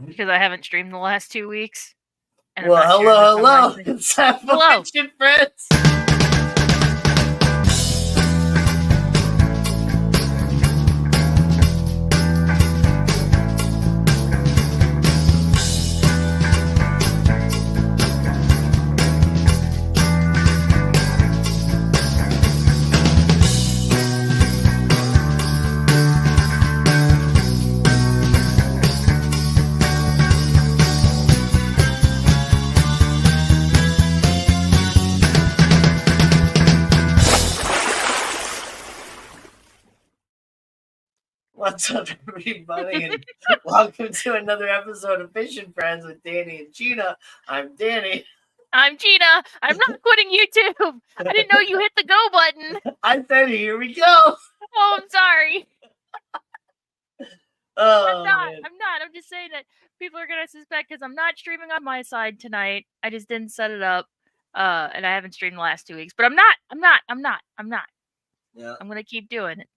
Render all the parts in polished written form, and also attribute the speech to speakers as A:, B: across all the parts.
A: because I haven't streamed the last 2 weeks. And
B: well, hello. It's
A: Hello.
B: Fiction Friends. What's up, everybody, and welcome to another episode of Fishing Friends with Danny and Gina. I'm Danny.
A: I'm Gina. I'm not quitting YouTube. I didn't know you hit the go button.
B: I said, here we go.
A: Oh, I'm sorry.
B: Oh,
A: I'm not.
B: man.
A: I'm not. I'm just saying that people are gonna suspect because I'm not streaming on my side tonight. I just didn't set it up, and I haven't streamed the last 2 weeks. But I'm not.
B: Yeah.
A: I'm gonna keep doing it.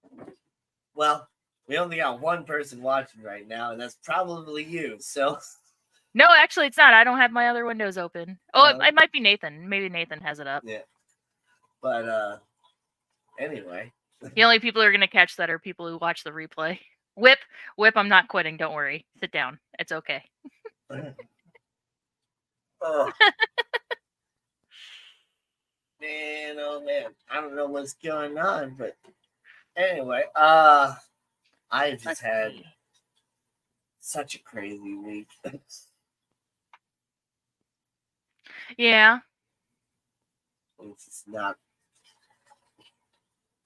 B: Well, we only got one person watching right now, and that's probably you. So.
A: No, actually, it's not. I don't have my other windows open. Oh, it might be Nathan. Maybe Nathan has it up.
B: Yeah. But anyway.
A: The only people who are gonna catch that are people who watch the replay. Whip, I'm not quitting. Don't worry. Sit down. It's okay.
B: Oh. Man, oh man. I don't know what's going on, but anyway, I just had such a crazy week.
A: Yeah.
B: It's just not.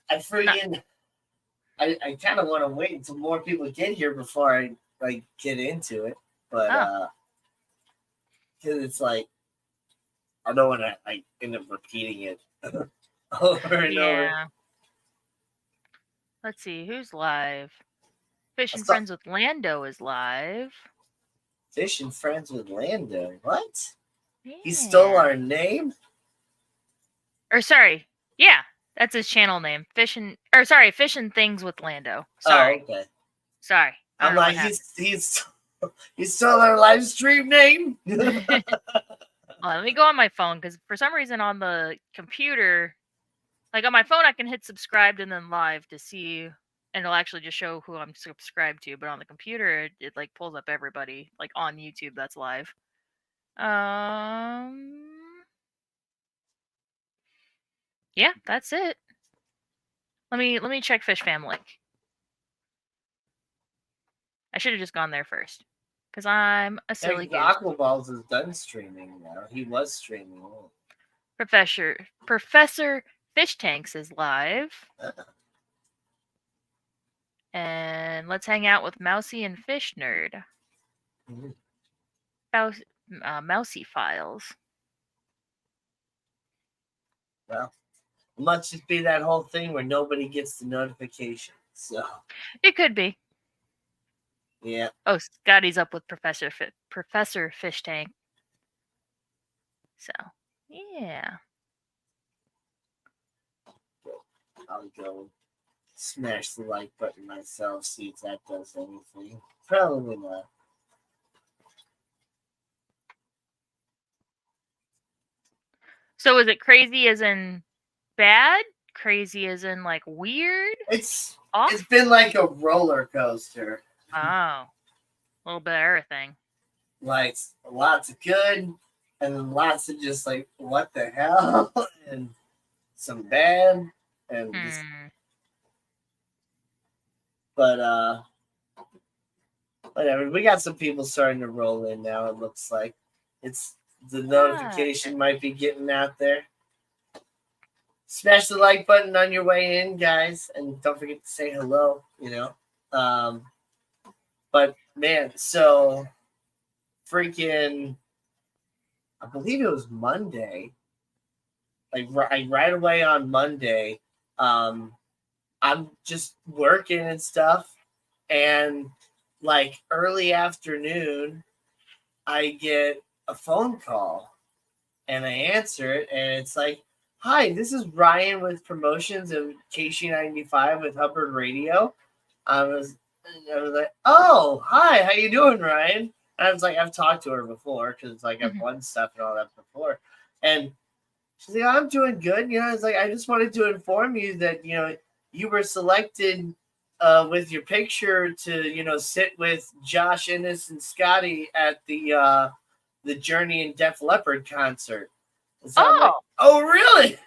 B: I kind of want to wait until more people get here before I get into it, but because it's like I don't want to end up repeating it over and over.
A: Let's see who's live. Fishing Friends with Lando is live.
B: Fishing Friends with Lando. What? Yeah. He stole our name?
A: Or sorry. Yeah, that's his channel name. Fishing Things with Lando. Sorry.
B: Oh, okay.
A: Sorry.
B: I'm like, he stole our live stream name?
A: Well, let me go on my phone, because for some reason on the computer, like on my phone, I can hit subscribed and then live to see, and it'll actually just show who I'm subscribed to. But on the computer, it like pulls up everybody like on YouTube that's live. Yeah, that's it. Let me check FishFam.link. I should have just gone there first, because I'm a silly goose.
B: Aquaballs is done streaming now. He was streaming.
A: Professor Fish Tanks is live. And let's hang out with Mousy and Fish Nerd. Mousy Files.
B: Well, it must just be that whole thing where nobody gets the notification. So
A: it could be.
B: Yeah.
A: Oh, Scotty's up with Professor Fish Tank. So, yeah.
B: I'll go smash the like button myself, see if that does anything. Probably not.
A: So is it crazy as in bad? Crazy as in like weird?
B: It's been like a roller coaster.
A: Oh. A little bit of everything.
B: Like lots of good and then lots of just like what the hell and some bad and just, but whatever. We got some people starting to roll in now. It looks like the notification might be getting out there. Smash the like button on your way in, guys, and don't forget to say hello. But man, so freaking, I believe it was Monday. Like right away on Monday, I'm just working and stuff, and like early afternoon, I get a phone call, and I answer it, and it's like, "Hi, this is Ryan with promotions of KC95 with Hubbard Radio." I was like, "Oh, hi, how you doing, Ryan?" And I was like, I've talked to her before because like I've
A: Mhm.
B: won stuff and all that before. And she's like, I'm doing good. You know, it's like I just wanted to inform you that, you know, you were selected with your picture to, you know, sit with Josh Innes and Scotty at the Journey and Def Leppard concert. And so I'm like,
A: Oh!
B: oh really?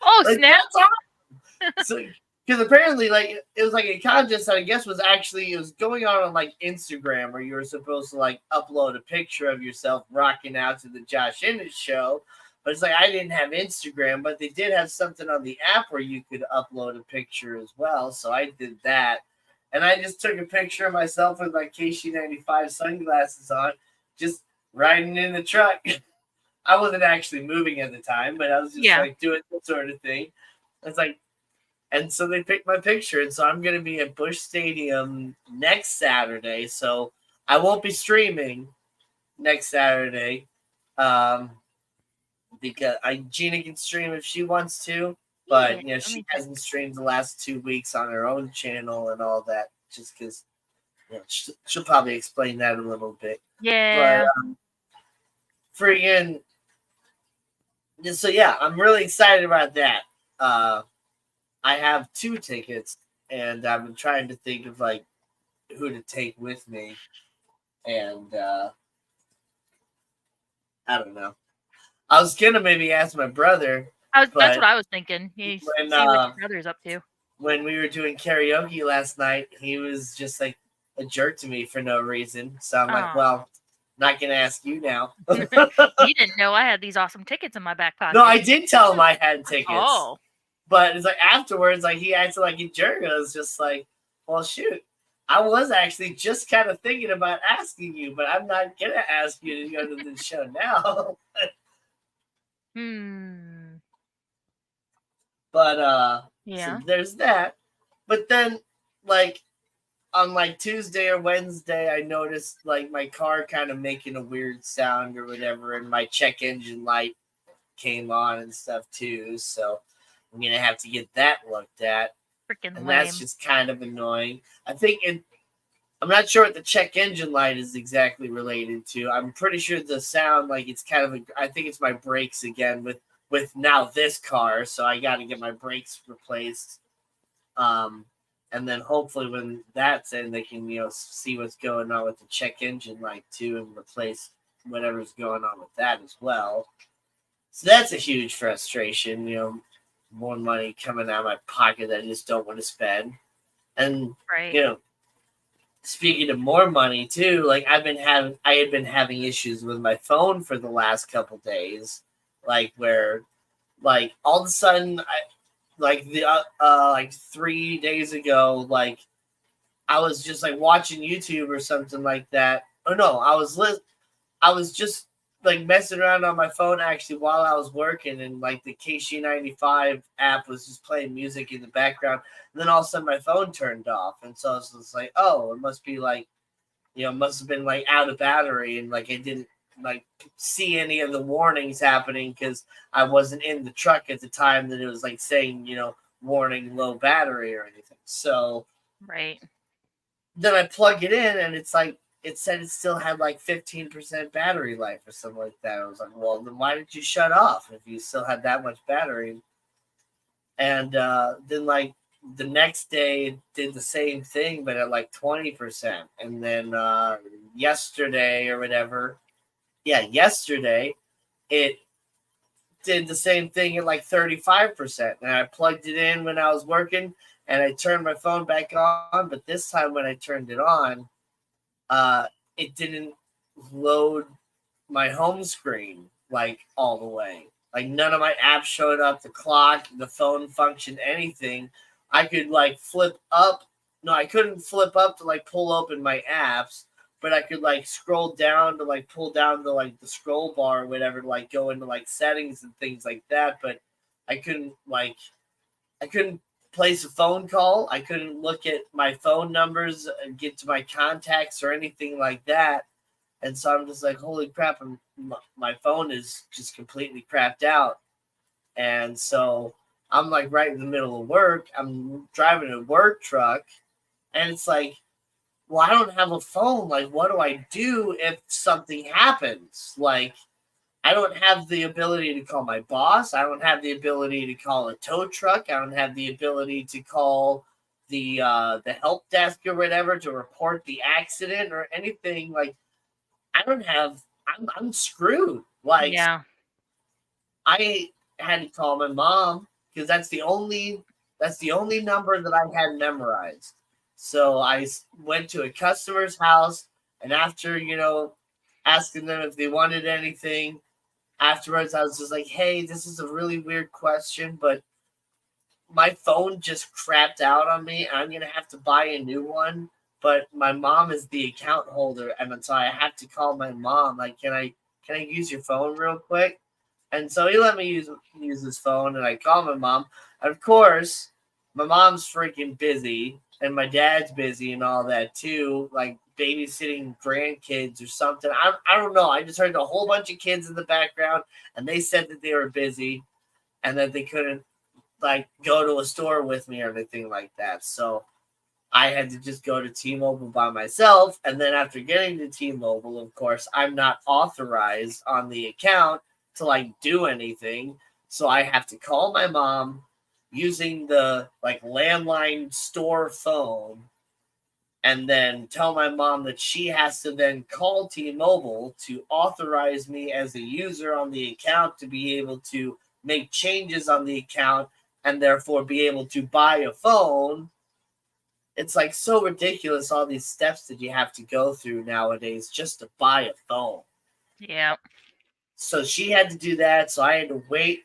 A: Oh,
B: Like
A: snap!
B: that's awesome. So because apparently like it was like a contest that I guess was actually it was going on like Instagram where you were supposed to like upload a picture of yourself rocking out to the Josh Innes show. But it's like I didn't have Instagram, but they did have something on the app where you could upload a picture as well. So I did that. And I just took a picture of myself with my KC95 sunglasses on, just riding in the truck. I wasn't actually moving at the time, but I was just
A: Yeah.
B: like doing that sort of thing. It's like, and so they picked my picture, and so I'm going to be at Busch Stadium next Saturday. So I won't be streaming next Saturday, because Gina can stream if she wants to,
A: Yeah,
B: but you know
A: let me
B: she
A: check.
B: hasn't streamed the last 2 weeks on her own channel and all that, just because you know, she'll probably explain that a little bit. But
A: Yeah.
B: friggin', so yeah, I'm really excited about that. I have 2 tickets, and I've been trying to think of like who to take with me, and I don't know. I was gonna maybe ask my brother,
A: That's what
B: but
A: I was thinking. You
B: when
A: see what your brother's up to.
B: when we were doing karaoke last night, he was just like a jerk to me for no reason. So I'm like,
A: Aw.
B: well, not gonna ask you now.
A: You didn't know I had these awesome tickets in my back pocket.
B: No, I did tell him I had tickets.
A: Oh.
B: But it's like afterwards, like he acted like a jerk. I was just like, well, shoot. I was actually just kind of thinking about asking you, but I'm not gonna ask you to go to this show now. But
A: Yeah.
B: so there's that. But then like on like Tuesday or Wednesday, I noticed like my car kind of making a weird sound or whatever, and my check engine light came on and stuff too. So I'm gonna have to get that looked at,
A: Freaking
B: and
A: lame.
B: that's just kind of annoying. I'm not sure what the check engine light is exactly related to. I'm pretty sure the sound, like it's kind of I think it's my brakes again with now this car, so I got to get my brakes replaced. And then hopefully when that's in, they can see what's going on with the check engine light too, and replace whatever's going on with that as well. So that's a huge frustration. More money coming out of my pocket that I just don't want to spend. And
A: right.
B: Speaking of more money too, like I had been having issues with my phone for the last couple days, like where, like all of a sudden, like 3 days ago, like I was just like watching YouTube or something like that. Oh no, I was just like messing around on my phone actually while I was working, and like the KC95 app was just playing music in the background. And then all of a sudden my phone turned off, and so I was just like, oh, it must be like, must have been like out of battery, and like I didn't like see any of the warnings happening because I wasn't in the truck at the time that it was like saying, warning low battery or anything. So
A: right.
B: then I plug it in, and it's like it said it still had like 15% battery life or something like that. I was like, well, then why did you shut off if you still had that much battery? And then like the next day it did the same thing, but at like 20%. And then yesterday or whatever, yesterday it did the same thing at like 35%. And I plugged it in when I was working, and I turned my phone back on. But this time when I turned it on, it didn't load my home screen like all the way. Like none of my apps showed up, the clock, the phone functioned, anything. I could like flip up. No, I couldn't flip up to like pull open my apps, but I could like scroll down to like pull down to like the scroll bar or whatever to like go into like settings and things like that. But I couldn't place a phone call. I couldn't look at my phone numbers and get to my contacts or anything like that. And so I'm just like, holy crap, my phone is just completely crapped out. And so I'm like right in the middle of work. I'm driving a work truck, and it's like well, I don't have a phone. Like, what do I do if something happens? Like, I don't have the ability to call my boss. I don't have the ability to call a tow truck. I don't have the ability to call the help desk or whatever to report the accident or anything. Like, I don't have. I'm screwed. Like,
A: Yeah.
B: I had to call my mom because that's the only number that I had memorized. So I went to a customer's house, and after asking them if they wanted anything, afterwards I was just like, "Hey, this is a really weird question, but my phone just crapped out on me. I'm gonna have to buy a new one, but my mom is the account holder, and so I have to call my mom. Like, can I use your phone real quick?" And so he let me use his phone, and I called my mom. And of course, my mom's freaking busy, and my dad's busy, and all that too, like babysitting grandkids or something. I don't know. I just heard a whole bunch of kids in the background, and they said that they were busy, and that they couldn't like go to a store with me or anything like that. So I had to just go to T-Mobile by myself. And then after getting to T-Mobile, of course, I'm not authorized on the account to like do anything. So I have to call my mom using the like landline store phone and then tell my mom that she has to then call T-Mobile to authorize me as a user on the account to be able to make changes on the account and therefore be able to buy a phone. It's like so ridiculous, all these steps that you have to go through nowadays just to buy a phone.
A: Yeah.
B: So she had to do that, so I had to wait,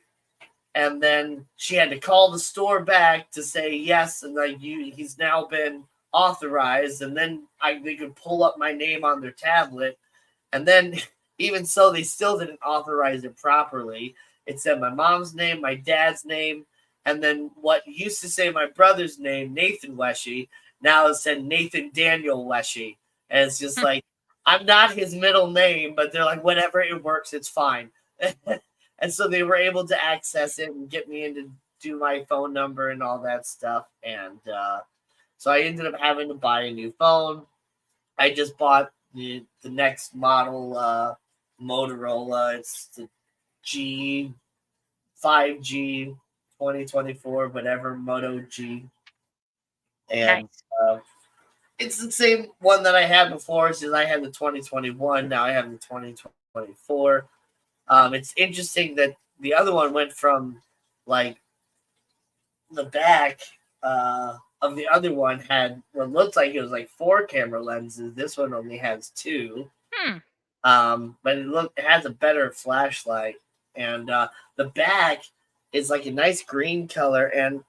B: and then she had to call the store back to say yes, and like he's now been authorized, and then they could pull up my name on their tablet, and then even so, they still didn't authorize it properly. It said my mom's name, my dad's name, and then what used to say my brother's name, Nathan Weshy, now it said Nathan Daniel Weshy. And it's just like, I'm not his middle name, but they're like, whatever, it works, it's fine. And so they were able to access it and get me in to do my phone number and all that stuff. And so I ended up having to buy a new phone. I just bought the next model Motorola. It's the G 5G 2024, whatever, Moto G. And
A: Nice.
B: it's the same one that I had before. Since I had the 2021, now I have the 2024. It's interesting that the other one went from like the back of the other one had what looked like it was like 4 camera lenses. This one only has 2. But it has a better flashlight, and the back is like a nice green color, and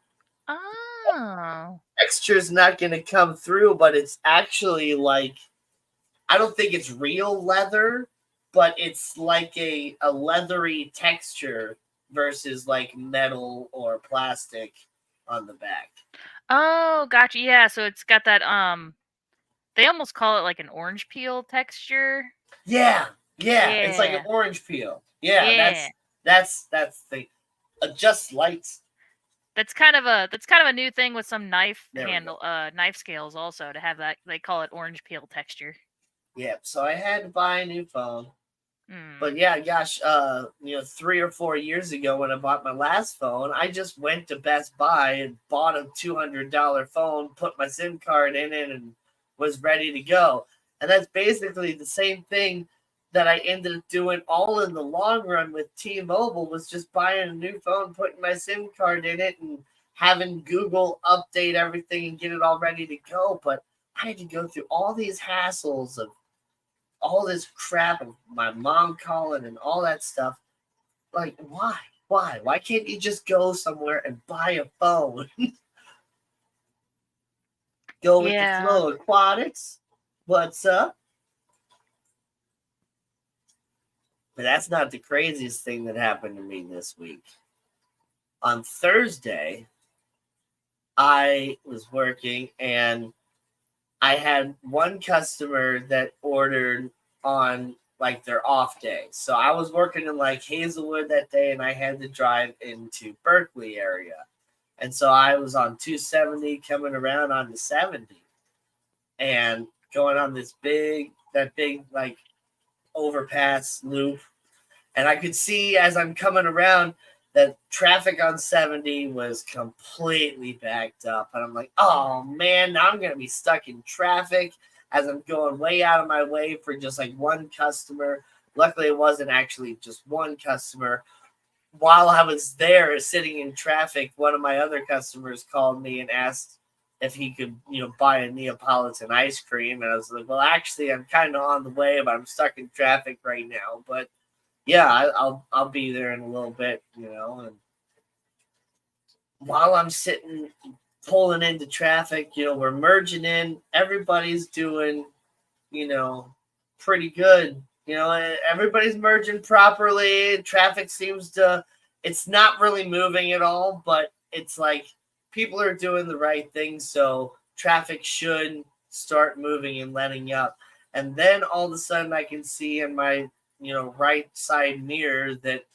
A: Oh.
B: texture's not going to come through, but it's actually like, I don't think it's real leather, but it's like a leathery texture versus like metal or plastic on the back.
A: Oh, gotcha. Yeah, so it's got that they almost call it like an orange peel texture.
B: Yeah, it's like an
A: Yeah.
B: orange peel. Yeah,
A: Yeah.
B: that's the adjust lights.
A: That's kind of a new thing with some knife
B: There we go.
A: knife scales also to have that. They call it orange peel texture.
B: Yeah, so I had to buy a new phone.
A: Mm.
B: But yeah, gosh, 3 or 4 years ago when I bought my last phone, I just went to Best Buy and bought a $200 phone, put my SIM card in it, and was ready to go. And that's basically the same thing that I ended up doing all in the long run with T-Mobile, was just buying a new phone, putting my SIM card in it, and having Google update everything and get it all ready to go. But I had to go through all these hassles of all this crap of my mom calling and all that stuff. Like, why? Why can't you just go somewhere and buy a phone? Go with the
A: Yeah.
B: flow. Aquatics, what's up? But that's not the craziest thing that happened to me this week. On Thursday, I was working and I had one customer that ordered on like their off day. So I was working in like Hazelwood that day and I had to drive into Berkeley area. And so I was on 270 coming around on the 70. And going on that big like overpass loop, and I could see as I'm coming around that traffic on 70 was completely backed up, and I'm like, oh man, now I'm gonna be stuck in traffic as I'm going way out of my way for just like one customer. Luckily, it wasn't actually just one customer. While I was there sitting in traffic, one of my other customers called me and asked if he could, buy a Neapolitan ice cream. And I was like, well, actually, I'm kind of on the way, but I'm stuck in traffic right now. But yeah, I'll be there in a little bit, And while I'm sitting, pulling into traffic, we're merging in. Everybody's doing, pretty good. Everybody's merging properly. Traffic it's not really moving at all, but it's like people are doing the right thing. So traffic should start moving and letting up. And then all of a sudden I can see in my, right side mirror that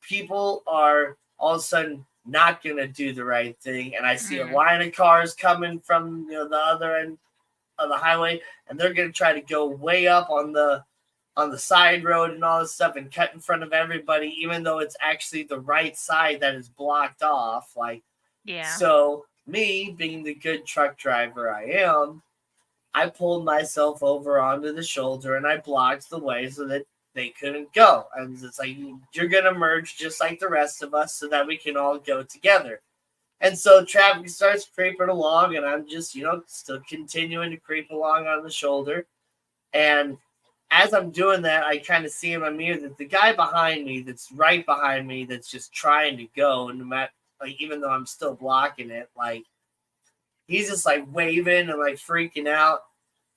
B: people are all of a sudden not going to do the right thing. And I see a line of cars coming from, the other end of the highway, and they're going to try to go way up on the side road and all this stuff and cut in front of everybody, even though it's actually the right side that is blocked off. So me being the good truck driver I am, I pulled myself over onto the shoulder and I blocked the way so that they couldn't go. And it's like, you're going to merge just like the rest of us so that we can all go together. And so traffic starts creeping along, and I'm just, still continuing to creep along on the shoulder. And as I'm doing that, I kind of see in my mirror that the guy behind me, that's right behind me, that's just trying to go, no matter, even though I'm still blocking it, he's just waving and freaking out.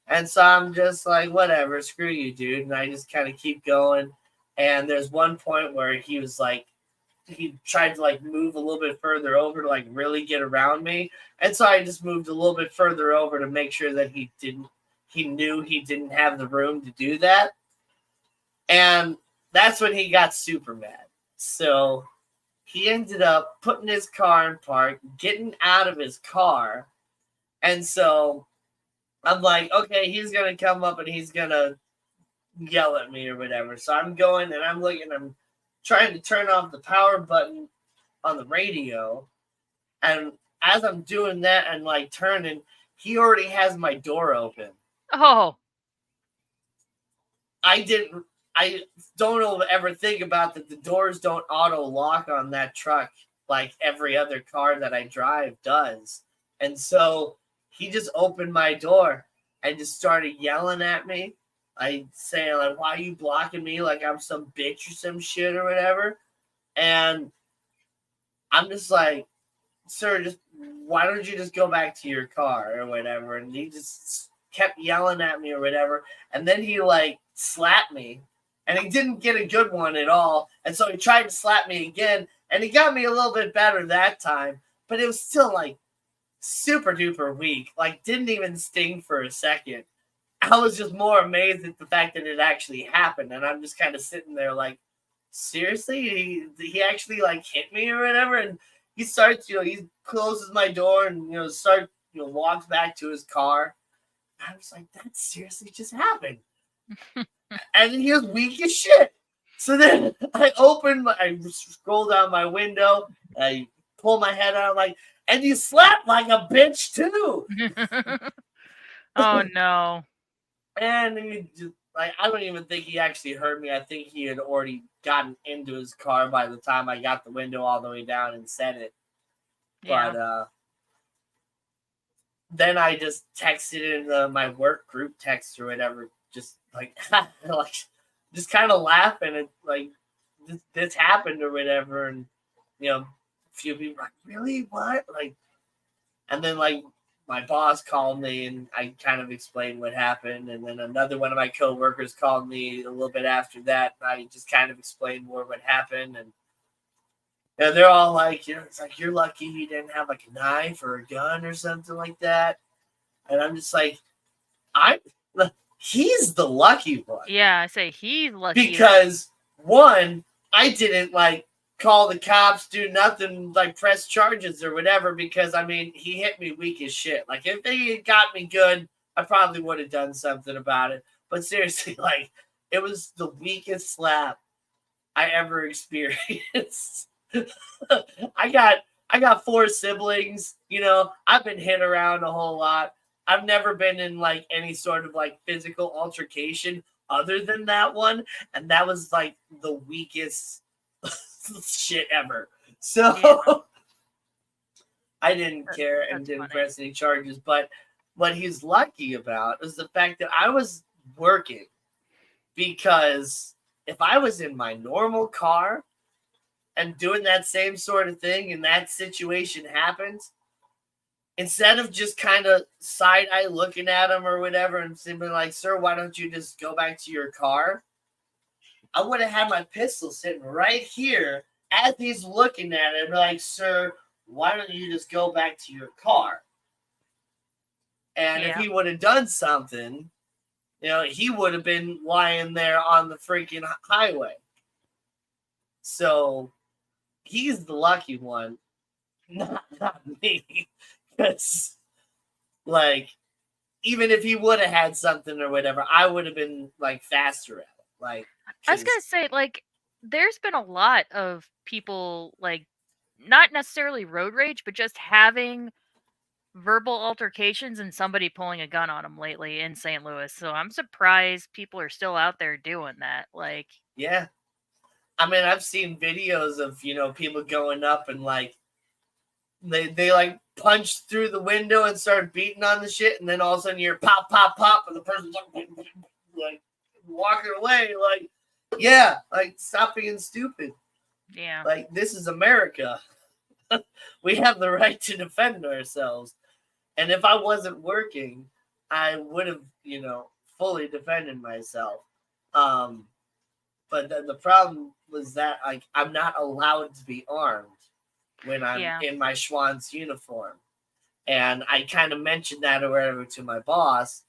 B: And so I'm just like, whatever, screw you, dude. And I just kind of keep going. And there's one point where he was he tried to move a little bit further over to really get around me. And so I just moved a little bit further over to make sure that he knew he didn't have the room to do that. And that's when he got super mad. So he ended up putting his car in park, getting out of his car. And so I'm like, okay, he's going to come up and he's going to yell at me or whatever. So I'm going and I'm looking, I'm trying to turn off the power button on the radio. And as I'm doing that and turning, he already has my door open.
A: Oh.
B: I don't ever think about that the doors don't auto lock on that truck like every other car that I drive does. And so he just opened my door and just started yelling at me. Saying why are you blocking me? I'm some bitch or some shit or whatever. And I'm just like, sir, just why don't you just go back to your car or whatever? And he just kept yelling at me or whatever. And then he slapped me, and he didn't get a good one at all. And so he tried to slap me again, and he got me a little bit better that time, but it was still super duper weak. Didn't even sting for a second. I was just more amazed at the fact that it actually happened. And I'm just kind of sitting there seriously? He actually hit me or whatever? And he starts, he closes my door and, walks back to his car. I was like, that seriously just happened. And he was weak as shit. So then I scroll down my window, I pull my head out, and you slapped like a bitch too.
A: Oh no.
B: And he just I don't even think he actually heard me. I think he had already gotten into his car by the time I got the window all the way down and said it. Yeah. But then I just texted in my work group text or whatever, just just kind of laughing at this happened or whatever. And a few people really, what? And then my boss called me and I kind of explained what happened. And then another one of my coworkers called me a little bit after that. And I just kind of explained more what happened. And they're all it's you're lucky he didn't have a knife or a gun or something like that. And I'm just he's the lucky one.
A: Yeah, I say he's lucky.
B: Because one, I didn't call the cops, do nothing, press charges or whatever, because he hit me weak as shit. If they got me good, I probably would have done something about it. But seriously, like, it was the weakest slap I ever experienced. I got 4 siblings, you know, I've been hit around a whole lot. I've never been in like any sort of like physical altercation other than that one, and that was like the weakest shit ever. So
A: Yeah.
B: I didn't care and
A: That's
B: didn't
A: funny.
B: press any charges. But what he's lucky about is the fact that I was working, because if I was in my normal car and doing that same sort of thing and that situation happens, instead of just kind of side eye looking at him or whatever and simply like, sir, why don't you just go back to your car? I would have had my pistol sitting right here as he's looking at it, like, sir, why don't you just go back to your car? And if
A: Yeah.
B: he would have done something, you know, he would have been lying there on the freaking highway. So he's the lucky one, not me. Because, like, even if he would have had something or whatever, I would have been like faster at it. Like,
A: I was gonna say, like, there's been a lot of people, like, not necessarily road rage, but just having verbal altercations and somebody pulling a gun on them lately in St. Louis. So I'm surprised people are still out there doing that. Like,
B: yeah. I mean, I've seen videos of, you know, people going up and like they like punch through the window and start beating on the shit, and then all of a sudden you're pop, pop, pop, and the person's like walking away. Like, yeah, like, stop being stupid.
A: yeah.
B: Like, this is America. We have the right to defend ourselves. And if I wasn't working, I would have, you know, fully defended myself. But then the problem was that, like, I'm not allowed to be armed when I'm
A: Yeah.
B: in my Schwann's uniform. And I kind of mentioned that or whatever to my boss,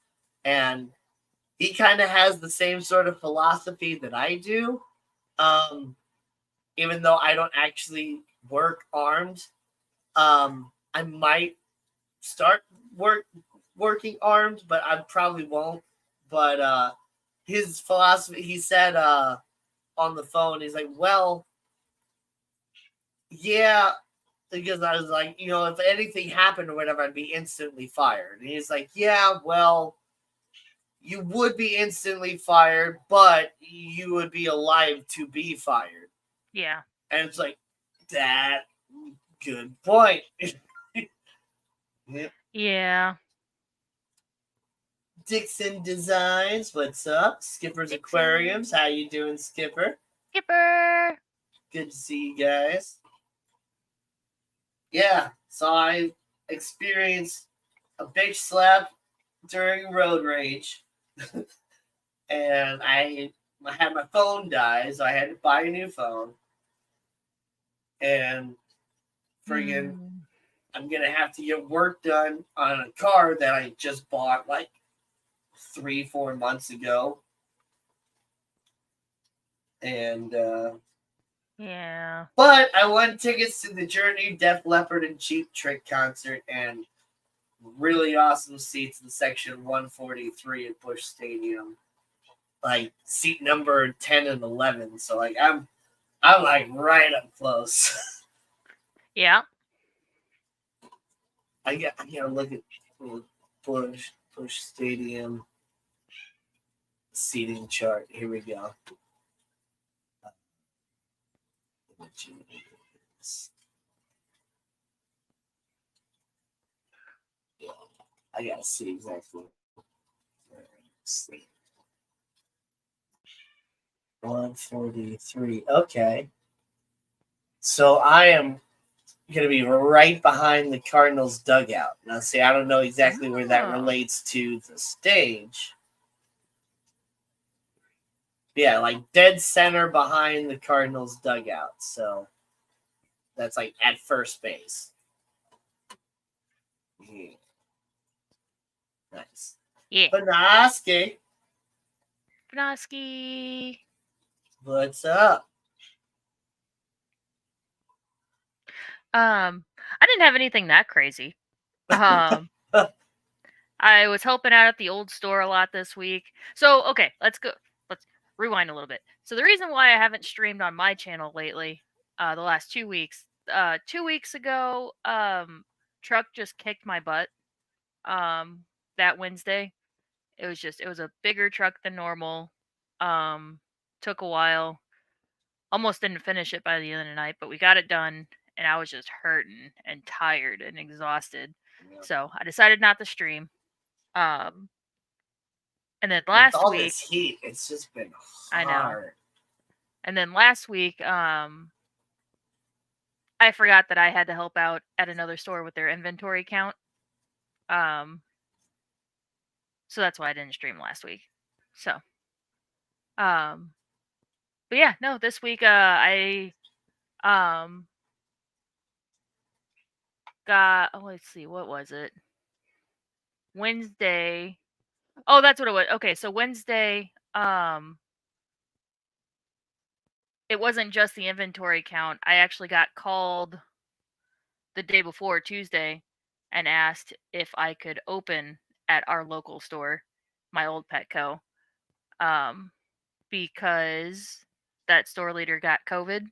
B: and he kind of has the same sort of philosophy that I do. Even though I don't actually work armed, I might start working armed, but I probably won't. But his philosophy, he said on the phone, he's like, well, yeah, because I was like, you know, if anything happened or whatever, I'd be instantly fired. And he's like, yeah, well, you would be instantly fired, but you would be alive to be fired.
A: Yeah.
B: And it's like, that, good point. Yep.
A: Yeah.
B: Dixon Designs, what's up? Skipper's
A: Dixon.
B: Aquariums, how you doing, Skipper?
A: Skipper.
B: Good to see you guys. Yeah, so I experienced a bitch slap during road rage. And I had my phone die, so I had to buy a new phone. And friggin', I'm gonna have to get work done on a car that I just bought like 3-4 months ago. And
A: Yeah.
B: but I won tickets to the Journey, Def Leppard, and Cheap Trick concert, and really awesome seats in section 143 at Busch Stadium, like seat number 10 and 11. So like I'm like right up close.
A: Yeah.
B: I gotta look at Busch Stadium seating chart. Here we go. Yeah, I gotta see exactly. 143. Okay. So I am going to be right behind the Cardinals dugout. Now, see, I don't know exactly where that relates to the stage. Yeah, like dead center behind the Cardinals dugout. So that's like at first base. Yeah. Nice.
A: Yeah.
B: Banoski.
A: Banoski.
B: What's up?
A: I didn't have anything that crazy. I was helping out at the old store a lot this week. So, okay, let's rewind a little bit. So the reason why I haven't streamed on my channel lately, the last 2 weeks, 2 weeks ago, truck just kicked my butt. That Wednesday, it was a bigger truck than normal. Um, Took a while. Almost didn't finish it by the end of the night, but we got it done, and I was just hurting and tired and exhausted.
B: Yeah.
A: So I decided not to stream. Um, and then
B: With
A: last
B: all
A: week,
B: this heat, it's just been
A: I know.
B: hard.
A: And then last week, I forgot that I had to help out at another store with their inventory count. So that's why I didn't stream last week. So, but yeah, no, this week, I got, oh, let's see, what was it? Wednesday. Oh, that's what it was. Okay, so Wednesday, it wasn't just the inventory count. I actually got called the day before, Tuesday, and asked if I could open at our local store, my old Petco, because that store leader got COVID.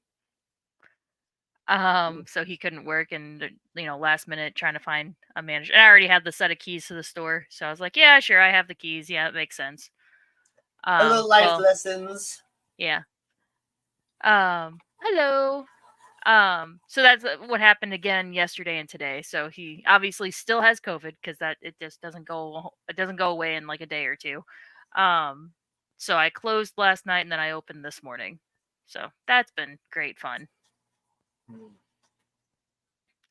A: So he couldn't work, and last minute trying to find a manager. And I already had the set of keys to the store, so I was like, yeah, sure, I have the keys. Yeah, it makes sense.
B: Hello, life
A: Well,
B: lessons.
A: yeah. Hello. So that's what happened again yesterday and today. So he obviously still has COVID because that it just doesn't go away in like a day or two. So I closed last night and then I opened this morning. So that's been great fun.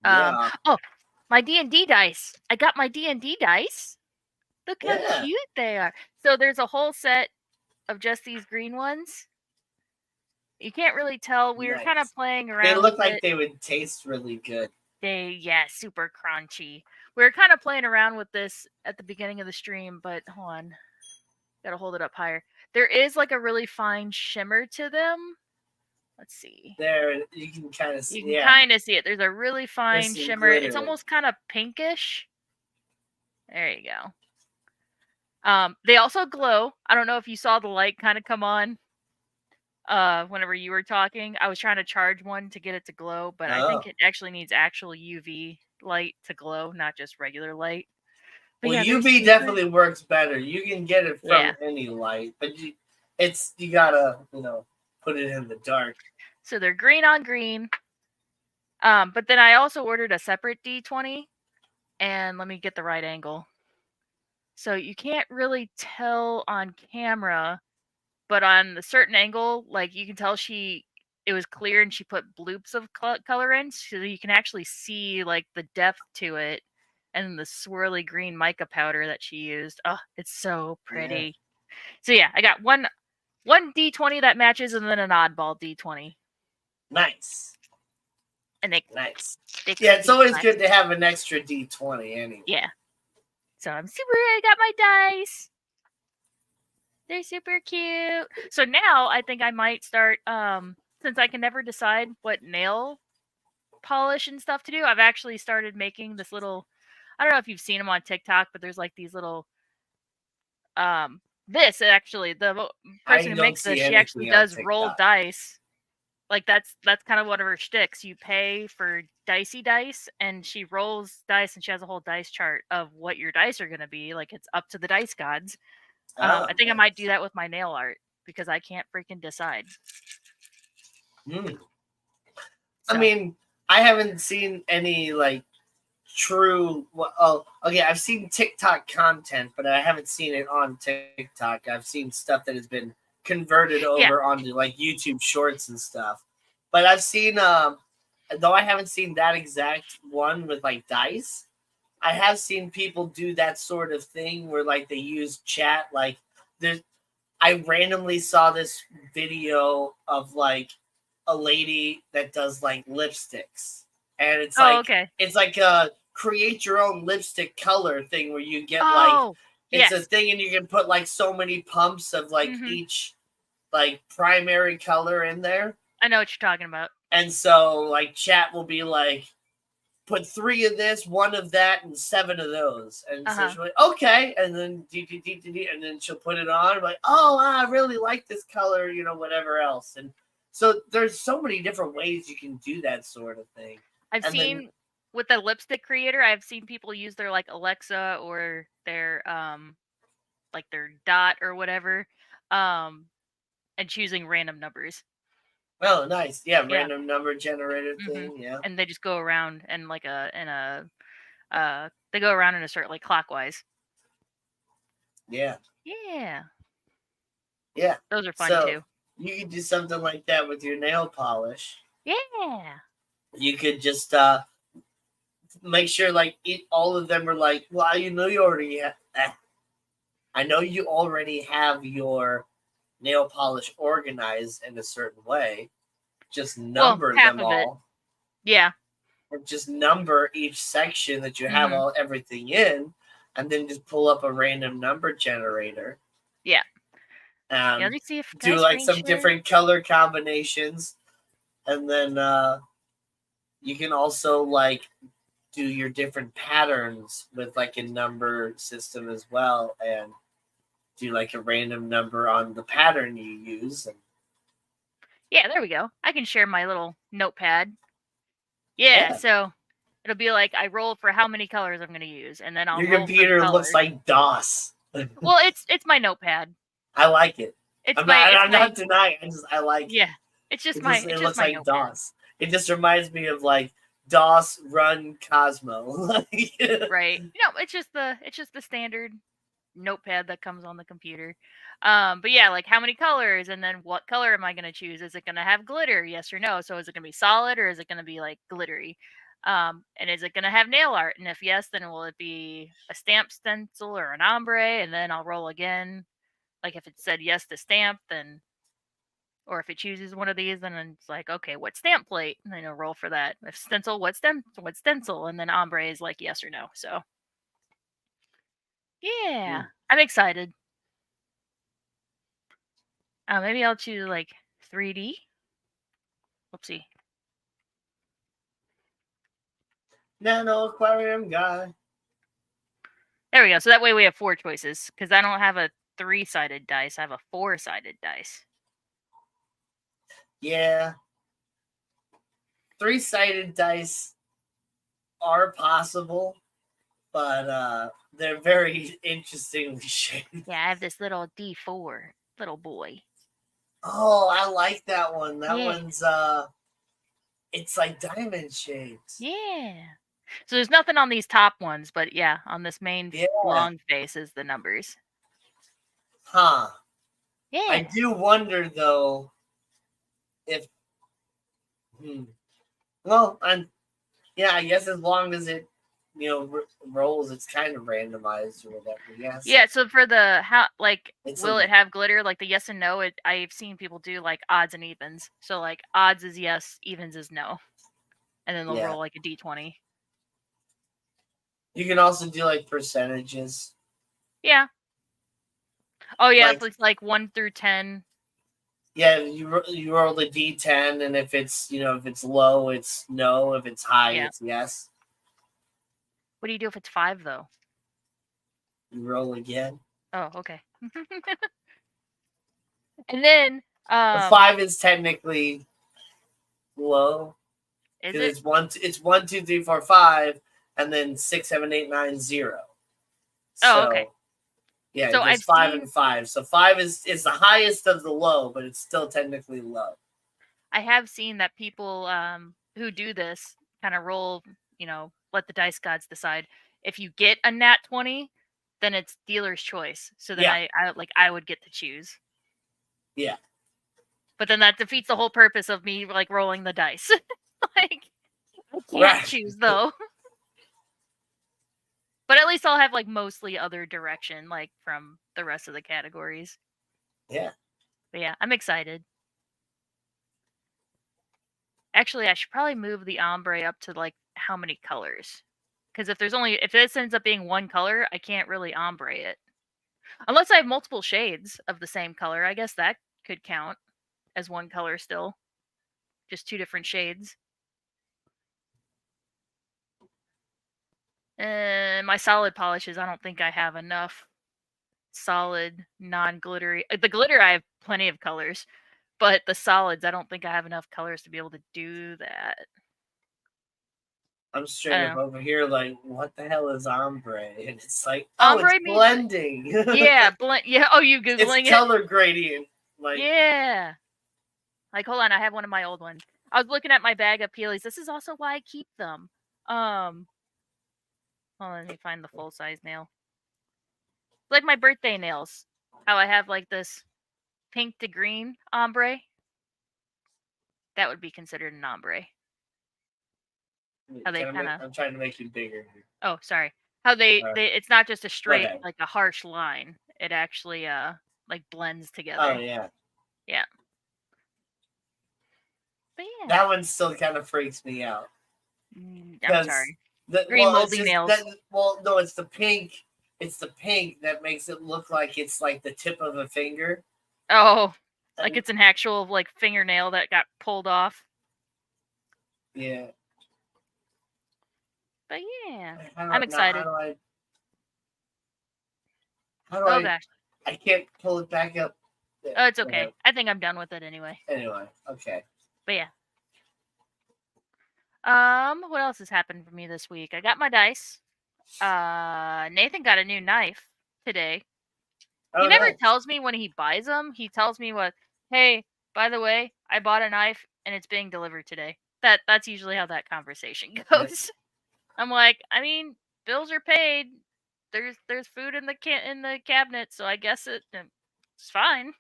B: Yeah.
A: Oh, my D&D dice. I got my D&D dice. Look how cute they are. So there's a whole set of just these green ones. You can't really tell. We were kind of playing around.
B: They look like they would taste really good.
A: Super crunchy. We were kind of playing around with this at the beginning of the stream, but hold on. Gotta hold it up higher. There is like a really fine shimmer to them. Let's see.
B: There, you can kind of see.
A: You can kind of see it. There's a really fine shimmer.
B: Glitter.
A: It's almost kind of pinkish. There you go. They also glow. I don't know if you saw the light kind of come on. Whenever you were talking, I was trying to charge one to get it to glow, but I think it actually needs actual UV light to glow, not just regular light. But
B: well, yeah, UV definitely works better. You can get it from any light, but you gotta put it in the dark.
A: So they're green on green. But then I also ordered a separate D20, and let me get the right angle. So you can't really tell on camera, but on a certain angle, like you can tell it was clear and she put bloops of color in, so you can actually see like the depth to it, and the swirly green mica powder that she used. Oh, it's so pretty. Yeah. So yeah, I got one D20 that matches, and then an oddball D20.
B: Nice.
A: And
B: nice. Yeah, it's always good to have an extra D20 anyway.
A: Yeah. So I got my dice. They're super cute. So now I think I might start, since I can never decide what nail polish and stuff to do, I've actually started making this little, I don't know if you've seen them on TikTok, but there's like these little, this actually, the person who makes this, she actually does roll dice. Like that's kind of one of her shticks. You pay for dicey dice, and she rolls dice, and she has a whole dice chart of what your dice are going to be. Like it's up to the dice gods. I think I might do that with my nail art because I can't freaking decide.
B: So. I mean, I haven't seen any like true. Okay, I've seen TikTok content, but I haven't seen it on TikTok. I've seen stuff that has been converted over onto like YouTube Shorts and stuff. But I've seen, though I haven't seen that exact one with like dice, I have seen people do that sort of thing where like they use chat. Like I randomly saw this video of like a lady that does like lipsticks, and it's like it's like a create your own lipstick color thing where you get it's a thing, and you can put like so many pumps of like each like primary color in there.
A: I know what you're talking about.
B: And so like chat will be like, put 3 of this, 1 of that, and 7 of those. And so
A: Uh-huh.
B: she's like, okay. And then and then she'll put it on. I'm like, oh, I really like this color, whatever else. And so there's so many different ways you can do that sort of thing.
A: I've
B: And
A: seen
B: then,
A: with the lipstick creator, I've seen people use their like Alexa or their like their dot or whatever, and choosing random numbers.
B: oh, nice. Yeah,
A: Yeah.
B: random number generator
A: hmm
B: thing. Yeah.
A: And they just go around and like they go around in a certain like clockwise.
B: Yeah.
A: Yeah.
B: Yeah.
A: Those are fun
B: So
A: too.
B: you could do something like that with your nail polish.
A: Yeah.
B: You could just make sure like all of them are like, well, you already have. I know you already have your nail polish organized in a certain way. Just number
A: half
B: them
A: of it.
B: all.
A: Yeah.
B: Or just number each section that you have everything in, and then just pull up a random number generator.
A: Yeah. Yeah, let me see if
B: Do like some different color combinations, and then you can also like do your different patterns with like a number system as well, and do like a random number on the pattern you use.
A: Yeah, there we go. I can share my little notepad. Yeah, so it'll be like I roll for how many colors I'm going to use, and then I'll
B: your
A: roll
B: computer
A: for the
B: looks like DOS.
A: Well, it's my notepad.
B: I like it. I'm not denying. I like
A: it. Yeah, it's just
B: it looks like
A: notepad.
B: DOS. It just reminds me of like DOS run Cosmo.
A: Right. No, it's just the standard notepad that comes on the computer. But yeah, like how many colors, and then what color am I going to choose? Is it going to have glitter? Yes or no? So is it going to be solid, or is it going to be like glittery? And is it going to have nail art? And if yes, then will it be a stamp stencil or an ombre? And then I'll roll again. Like if it said yes to stamp, then, or if it chooses one of these, then it's like, okay, what stamp plate? And then it'll roll for that. If stencil, what stencil? And then ombre is like yes or no. So yeah, I'm excited. Maybe I'll choose like 3D. Whoopsie.
B: Nano aquarium guy.
A: There we go. So that way we have 4 choices, because I don't have a 3-sided dice. I have a 4-sided dice.
B: Yeah. 3-sided dice are possible, but they're very interestingly shaped.
A: Yeah, I have this little D4 little boy.
B: Oh, I like that one. That one's it's like diamond shaped.
A: Yeah. So there's nothing on these top ones, but yeah, on this main long face is the numbers.
B: Huh.
A: Yeah.
B: I do wonder though if well, I guess as long as it rolls, it's kind of randomized or whatever. Yes.
A: Yeah. So for the will it have glitter? Like the yes and no. I've seen people do like odds and evens. So like odds is yes, evens is no, and then they'll roll like a d20.
B: You can also do like percentages.
A: Yeah. Oh yeah, it's like 1 through 10.
B: Yeah, you roll the d10, and if it's low, it's no. If it's high, it's yes.
A: What do you do if it's 5 though?
B: You roll again.
A: Oh, okay. And then
B: 5 is technically low.
A: Is it?
B: It's 1, 2, 3, 4, 5, and then 6, 7, 8, 9, 0.
A: Oh, okay.
B: Yeah, so it's 5 and 5. So 5 is the highest of the low, but it's still technically low.
A: I have seen that people who do this kind of roll, let the dice gods decide. If you get a nat 20, then it's dealer's choice. So then I would get to choose.
B: Yeah.
A: But then that defeats the whole purpose of me like rolling the dice. Like I can't choose though. But at least I'll have like mostly other direction, like from the rest of the categories.
B: Yeah.
A: But yeah, I'm excited. Actually, I should probably move the ombre up to like how many colors? Because if this ends up being one color, I can't really ombre it. Unless I have multiple shades of the same color, I guess that could count as one color still. Just 2 different shades. My solid polishes, I don't think I have enough solid, non-glittery. The glitter, I have plenty of colors, but the solids, I don't think I have enough colors to be able to do that.
B: I'm
A: I
B: straight
A: don't
B: up
A: know.
B: over here like, what the hell is ombre? And it's like, oh, it's
A: Ombre means
B: blending.
A: yeah, blend. Yeah. Oh, you
B: It's
A: googling it?
B: color gradient. Like,
A: Yeah. Like, hold on, I have one of my old ones. I was looking at my bag of peelies. This is also why I keep them. Hold on, let me find the full size nail. Like my birthday nails. How I have like this pink to green ombre. That would be considered an ombre. How they kind of.
B: I'm trying to make you bigger.
A: Oh, sorry. How they it's not just a straight
B: Whatever.
A: like a harsh line. It actually like blends
B: Oh
A: together.
B: yeah.
A: Yeah. But yeah.
B: That one still kind of freaks me out.
A: I'm sorry. Green
B: Well, it's
A: moldy
B: just
A: nails.
B: that. Well, no, it's the pink. It's the pink that makes it look like it's like the tip of a finger.
A: Oh, like
B: And,
A: it's an actual like fingernail that got pulled off.
B: yeah.
A: But yeah,
B: How
A: I'm
B: do, now,
A: excited.
B: how do
A: Oh
B: I?
A: gosh.
B: I can't pull it back up. Yeah,
A: Oh, it's okay.
B: whatever.
A: I think I'm done with it anyway.
B: Anyway, okay.
A: But yeah. What else has happened for me this week? I got my dice. Nathan got a new knife today. He
B: Oh
A: never
B: no.
A: tells me when he buys them. He tells me what, hey, by the way, I bought a knife and it's being delivered today. That's usually how that conversation goes. I'm like, I mean, bills are paid. There's food in the cabinet, so I guess it's fine.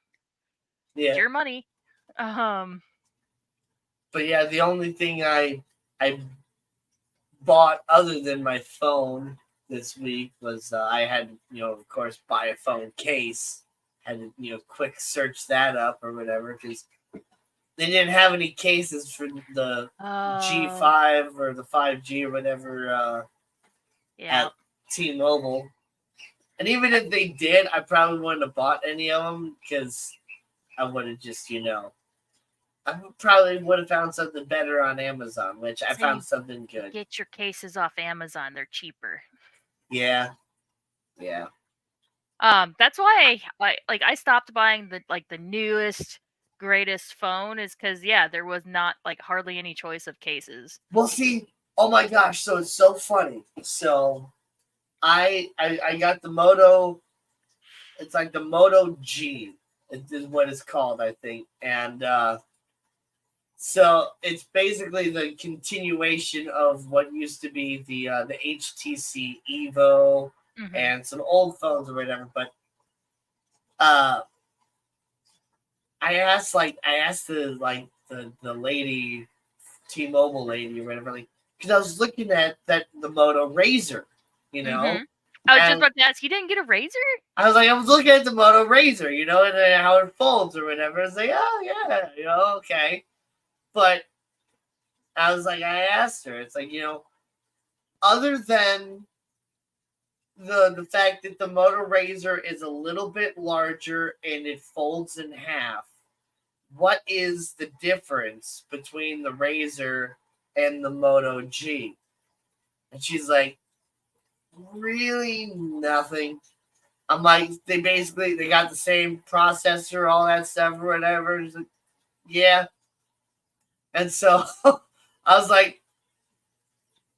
B: Yeah.
A: It's your money.
B: But yeah, the only thing I bought other than my phone this week was I had of course buy a phone case. Had to quick search that up or whatever because they didn't have any cases for the G5 or the 5G or whatever
A: Yeah.
B: at T-Mobile. And even if they did, I probably wouldn't have bought any of them because I would have just I probably would have found something better on Amazon, which I found something good.
A: Get your cases off Amazon; they're cheaper.
B: Yeah.
A: That's why I stopped buying the newest, greatest phone is because there was not like hardly any choice of cases.
B: Well, see, oh my gosh, so it's so funny. So I got the Moto. It's like the Moto G is what it's called, I think, and so it's basically the continuation of what used to be the HTC Evo and some old phones or whatever. But I asked the lady, T-Mobile lady or whatever, like because I was looking at the Moto Razor,
A: I was just about to ask, you didn't get a Razor?
B: I was looking at the Moto Razor, and how it folds or whatever. I was like, oh yeah, okay. But I was like, I asked her, it's like, other than the fact that the Moto Razor is a little bit larger and it folds in half, what is the difference between the Razor and the Moto G? And she's like, really nothing. I'm like, they got the same processor, all that stuff or whatever. Like, yeah. And so I was like,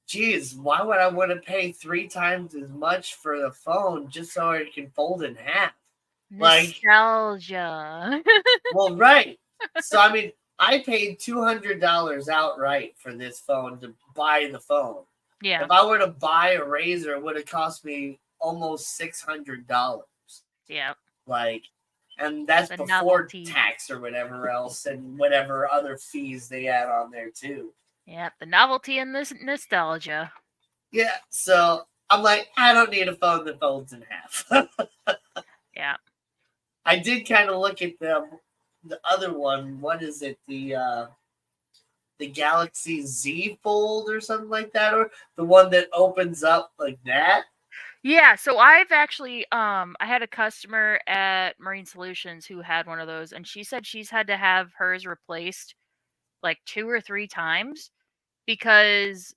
B: geez, why would I want to pay 3 times as much for the phone just so it can fold in half?
A: Nostalgia.
B: Well, right. So I mean, I paid $200 outright for this phone to buy the phone.
A: Yeah.
B: If I were to buy a Razor, it would have cost me almost $600.
A: Yeah.
B: And that's
A: the
B: before
A: novelty.
B: Tax or whatever else and whatever other fees they add on there too.
A: Yeah, the novelty and this nostalgia.
B: Yeah, so I'm like, I don't need a phone that folds in half.
A: Yeah.
B: I did kind of look at the other one. What is it? The Galaxy Z Fold or something like that, or the one that opens up like that.
A: Yeah, so I've actually I had a customer at Marine Solutions who had one of those, and she said she's had to have hers replaced like 2 or 3 times because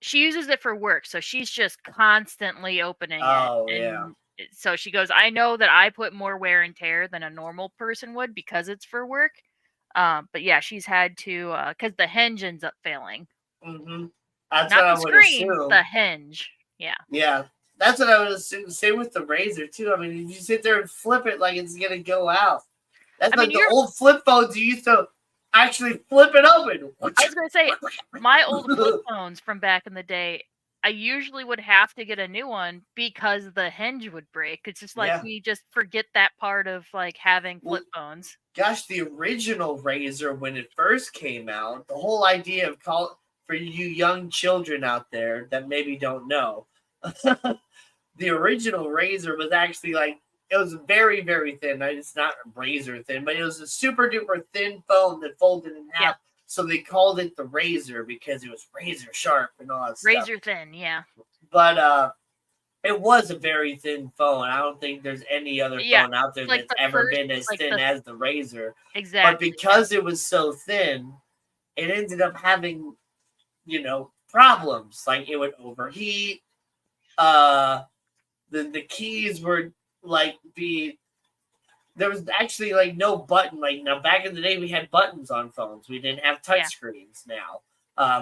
A: she uses it for work, so she's just constantly opening
B: Oh,
A: it.
B: yeah.
A: And so she goes, I know that I put more wear and tear than a normal person would because it's for work. But yeah, she's had to, because the hinge ends up failing.
B: Mm-hmm. That's
A: Not
B: what I
A: the
B: would
A: screen,
B: assume.
A: the hinge. Yeah.
B: Yeah. That's what I would assume. Same with the razor, too. I mean, if you sit there and flip it like it's going to go out. That's
A: I
B: like
A: mean,
B: the old flip phones you used to actually flip it open.
A: I was gonna say, my old flip phones from back in the day, I usually would have to get a new one because the hinge would break. It's just like
B: Yeah.
A: we just forget that part of like having flip phones.
B: Gosh, the original razor when it first came out, the whole idea of for you young children out there that maybe don't know, the original razor was actually like, it was very, very thin. It's not razor thin, but it was a super duper thin phone that folded in half.
A: Yeah.
B: So they called it the razor because it was razor sharp and all that stuff.
A: Razor thin, yeah.
B: But it was a very thin phone. I don't think there's any other phone out there
A: like
B: that's ever been as thin as the razor.
A: Exactly.
B: But because it was so thin, it ended up having, problems. Like it would overheat. The keys were there was actually like no button. Like now, back in the day, we had buttons on phones. We didn't have touch screens now.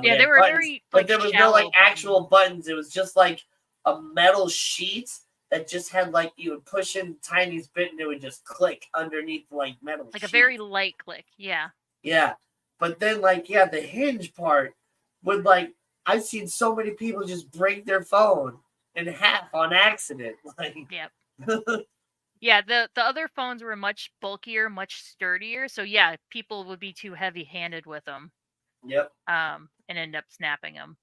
A: They were
B: buttons,
A: very,
B: but there was no like actual buttons. It was just like a metal sheet that just had like you would push in the tiniest bit and it would just click underneath like metal.
A: Like a very light click, yeah.
B: Yeah, but then the hinge part would I've seen so many people just break their phone in half on accident.
A: Yep. Yeah, the other phones were much bulkier, much sturdier. So yeah, people would be too heavy-handed with them.
B: Yep.
A: And end up snapping them.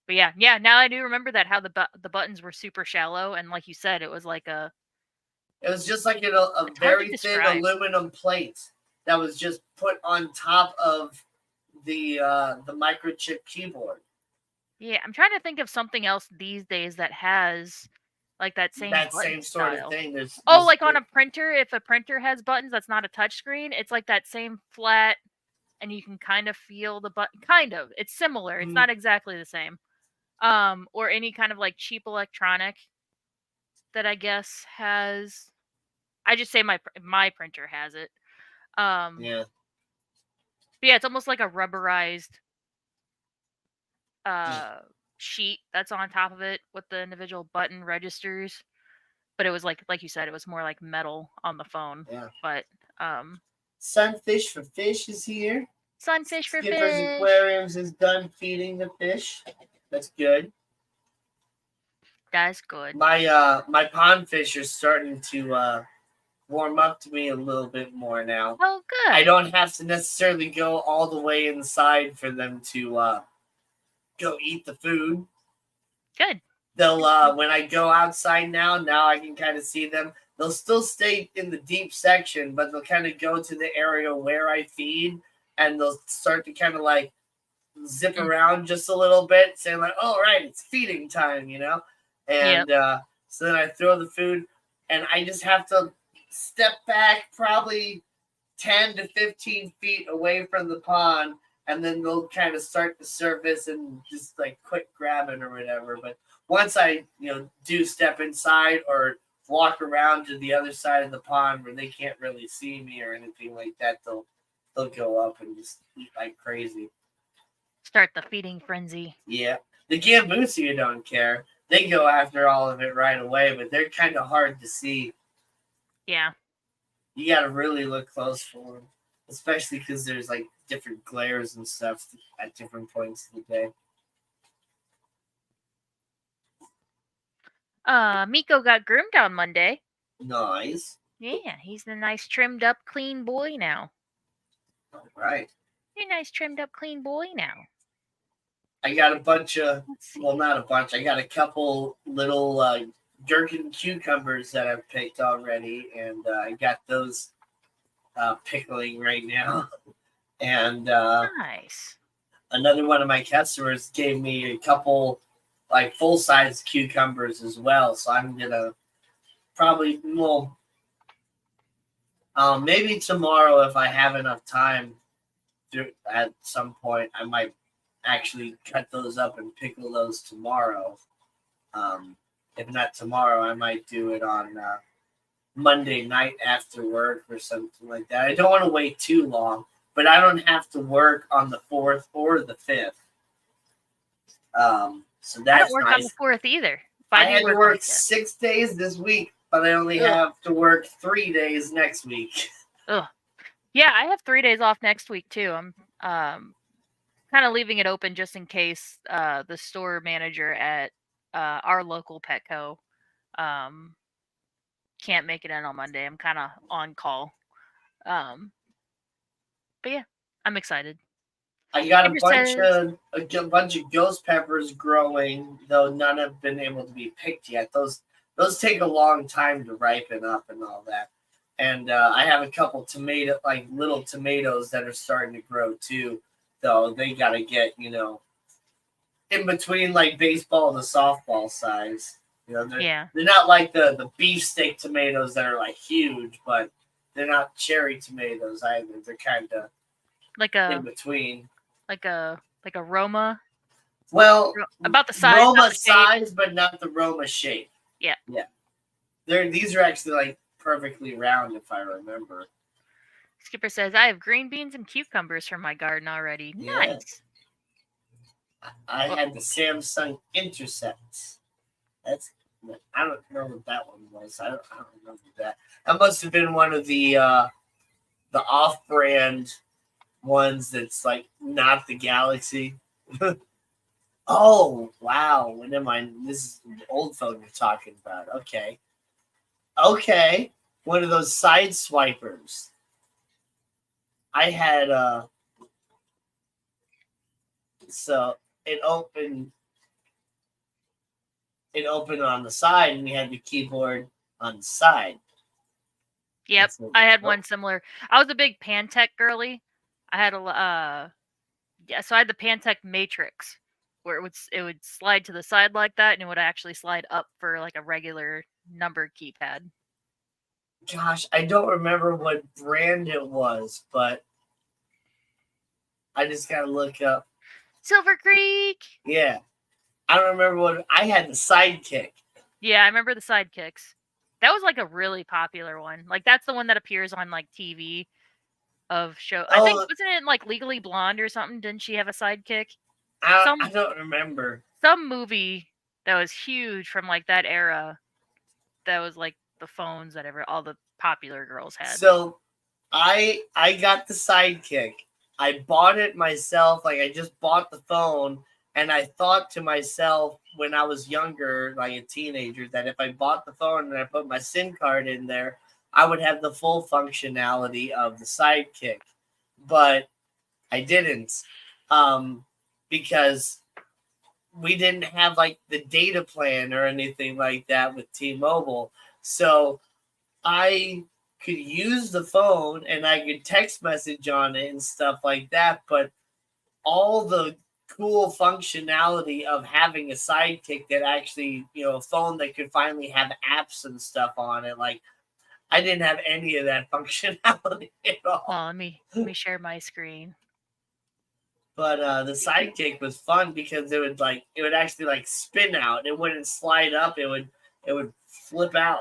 A: But yeah, now I do remember that how the buttons were super shallow, and like you said, it was like
B: it was just like a very thin aluminum plate that was just put on top of the microchip keyboard.
A: Yeah, I'm trying to think of something else these days that has like that same
B: sort of thing.
A: Like on a printer, if a printer has buttons, that's not a touch screen. It's like that same flat, and you can kind of feel the button. Kind of, it's similar. It's not exactly the same. Or any kind of like cheap electronic that I guess has. I just say my printer has it.
B: Yeah.
A: But yeah, it's almost like a rubberized sheet that's on top of it with the individual button registers. But it was like you said, it was more like metal on the phone.
B: Yeah.
A: But
B: Sunfish for Fish is here.
A: Sunfish for
B: Skipper's
A: Fish.
B: Aquariums is done feeding the fish. That's good.
A: That's good.
B: My pond fish are starting to warm up to me a little bit more now.
A: Oh, good.
B: I don't have to necessarily go all the way inside for them to go eat the food.
A: Good.
B: They'll when I go outside now I can kind of see them. They'll still stay in the deep section, but they'll kind of go to the area where I feed, and they'll start to kind of like zip around just a little bit, saying like, "Oh, right, it's feeding time," And so then I throw the food, and I just have to step back probably 10 to 15 feet away from the pond, and then they'll kind of start to surface and just like quick grab it or whatever. But once I, do step inside or walk around to the other side of the pond where they can't really see me or anything like that, they'll go up and just eat like crazy.
A: Start the feeding frenzy.
B: Yeah. The Gambusia don't care. They go after all of it right away, but they're kind of hard to see.
A: Yeah.
B: You got to really look close for them, especially because there's like different glares and stuff at different points of the day.
A: Miko got groomed on Monday.
B: Nice.
A: Yeah, he's the nice trimmed up clean boy now.
B: All right.
A: You're a nice trimmed up clean boy now.
B: I got a bunch of, well, not a bunch. I got a couple little gherkin cucumbers that I've picked already, and I got those pickling right now. And
A: nice.
B: Another one of my customers gave me a couple like full-size cucumbers as well, so I'm gonna probably maybe tomorrow if I have enough time at some point I might actually cut those up and pickle those tomorrow. If not tomorrow, I might do it on Monday night after work or something like that. I don't want to wait too long, but I don't have to work on the 4th or the 5th. So that's
A: I don't work
B: nice.
A: on the 4th either.
B: I had to work 6 days this week, but I only have to work 3 days next week.
A: Ugh. Yeah, I have 3 days off next week too. I'm kind of leaving it open just in case the store manager at our local Petco can't make it in on Monday. I'm kind of on call. But yeah, I'm excited.
B: I got a bunch of ghost peppers growing, though none have been able to be picked yet. Those take a long time to ripen up and all that. And I have a couple little tomatoes that are starting to grow too, though they got to get, in between like baseball and the softball size. They're not like the beefsteak tomatoes that are like huge, but they're not cherry tomatoes either. They're kind of
A: like
B: in between.
A: Like a Roma.
B: Well,
A: about the size.
B: Roma size, but not the Roma shape.
A: Yeah.
B: These are actually like perfectly round, if I remember.
A: Skipper says, I have green beans and cucumbers from my garden already.
B: Yeah.
A: Nice.
B: I had the Samsung Intercept. I don't know what that one was. I don't remember that. That must have been one of the off-brand ones that's like not the Galaxy. Oh, wow. Never mind. This is the old phone you're talking about. Okay. One of those side swipers. I had so it opened on the side, and you had the keyboard on the side.
A: Yep, I had one similar. I was a big Pantech girly. I had so I had the Pantech Matrix, where it would slide to the side like that, and it would actually slide up for like a regular number keypad.
B: Gosh, I don't remember what brand it was, but I just gotta look up.
A: Silver Creek.
B: Yeah, I don't remember what I had. The Sidekick.
A: Yeah, I remember the Sidekicks. That was like a really popular one. Like that's the one that appears on like TV of show. I think wasn't it like Legally Blonde or something? Didn't she have a sidekick?
B: I don't remember.
A: Some movie that was huge from like that era. That was like the phones that all the popular girls had.
B: So I got the Sidekick. I bought it myself. Like I just bought the phone, and I thought to myself when I was younger, like a teenager, that if I bought the phone and I put my SIM card in there, I would have the full functionality of the Sidekick. But I didn't, because we didn't have like the data plan or anything like that with T-Mobile. So I could use the phone and I could text message on it and stuff like that. But all the cool functionality of having a Sidekick that actually, a phone that could finally have apps and stuff on it, like I didn't have any of that functionality at all.
A: Oh, let me share my screen.
B: But the Sidekick was fun because it would actually spin out. It wouldn't slide up. It would flip out.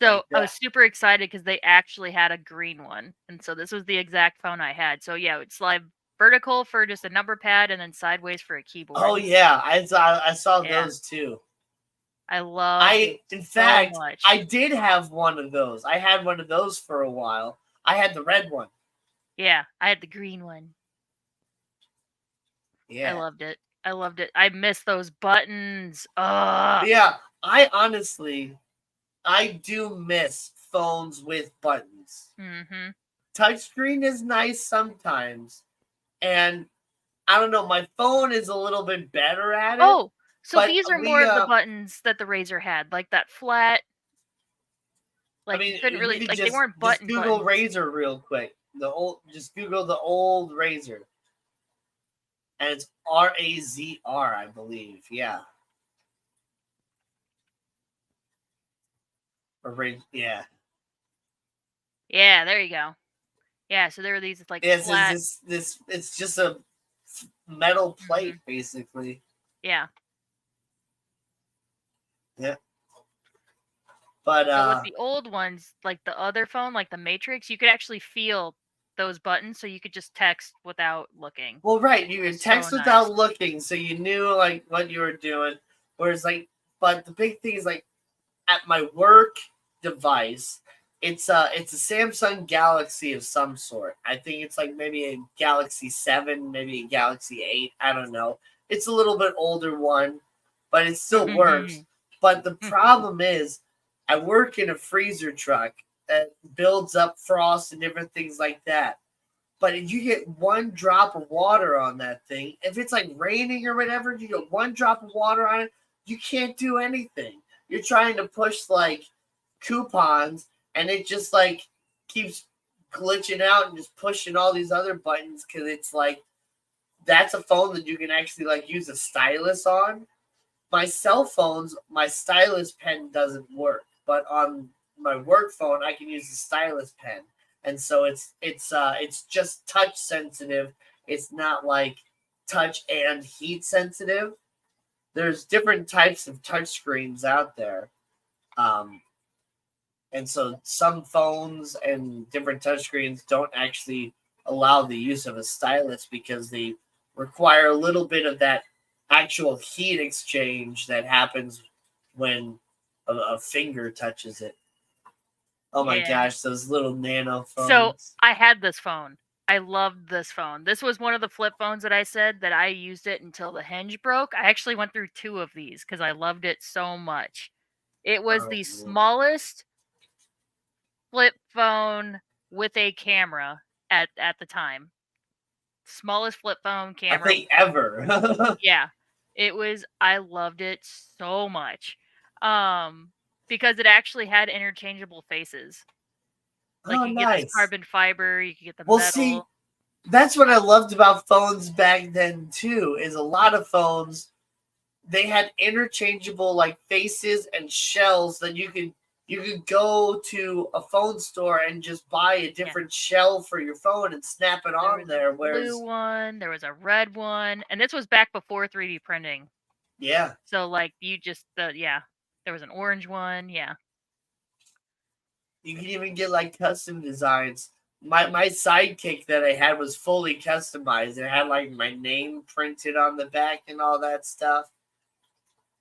A: So I was super excited because they actually had a green one, and so this was the exact phone I had. So yeah, it would slide vertical for just a number pad, and then sideways for a keyboard.
B: Oh yeah, I saw those too.
A: In fact, so much.
B: I did have one of those. I had one of those for a while. I had the red one.
A: Yeah, I had the green one.
B: Yeah.
A: I loved it. I miss those buttons.
B: Yeah, I do miss phones with buttons.
A: Mm-hmm.
B: Touchscreen is nice sometimes. And I don't know, my phone is a little bit better at it.
A: Oh, so these are more of the buttons that the Razr had, like that flat. Like you couldn't really they weren't button.
B: Just Google
A: buttons.
B: Razr real quick. Just Google the old Razr. And it's RAZR, I believe. Yeah. Yeah.
A: Yeah, there you go. Yeah, so there were these flat.
B: It's just a metal plate, basically.
A: Yeah.
B: Yeah. But
A: with the old ones, like the other phone, like the Matrix, you could actually feel those buttons, so you could just text without looking.
B: well, right, you could text without
A: nice.
B: looking, so you knew like what you were doing. Whereas like, but the big thing is like at my work device, it's a Samsung Galaxy of some sort. I think it's like maybe a Galaxy 7, maybe a Galaxy 8. I don't know. It's a little bit older one, but it still works. But the problem is, I work in a freezer truck that builds up frost and different things like that. But if you get one drop of water on that thing, if it's like raining or whatever, you get one drop of water on it, you can't do anything. You're trying to push like coupons, and it just like keeps glitching out and just pushing all these other buttons because it's like that's a phone that you can actually like use a stylus on. My cell phones, my stylus pen doesn't work, but on my work phone, I can use the stylus pen, and so it's just touch sensitive. It's not like touch and heat sensitive. There's different types of touch screens out there. And so some phones and different touchscreens don't actually allow the use of a stylus because they require a little bit of that actual heat exchange that happens when a finger touches it. Oh my gosh, those little nano phones.
A: So I had this phone. I loved this phone. This was one of the flip phones that I said that I used it until the hinge broke. I actually went through 2 of these because I loved it so much. It was the smallest flip phone with a camera at the time. Smallest flip phone camera.
B: I think ever.
A: Yeah. It was, I loved it so much. Because it actually had interchangeable faces. Like you
B: nice.
A: get this carbon fiber, you can get the
B: well,
A: metal.
B: See, that's what I loved about phones back then too, is a lot of phones, they had interchangeable like faces and shells that you could go to a phone store and just buy a different shell for your phone and snap it on there.
A: Whereas blue one, there was a red one, and this was back before 3D printing.
B: Yeah.
A: So like you just there was an orange one, yeah.
B: You can even get like custom designs. My sidekick that I had was fully customized. It had like my name printed on the back and all that stuff.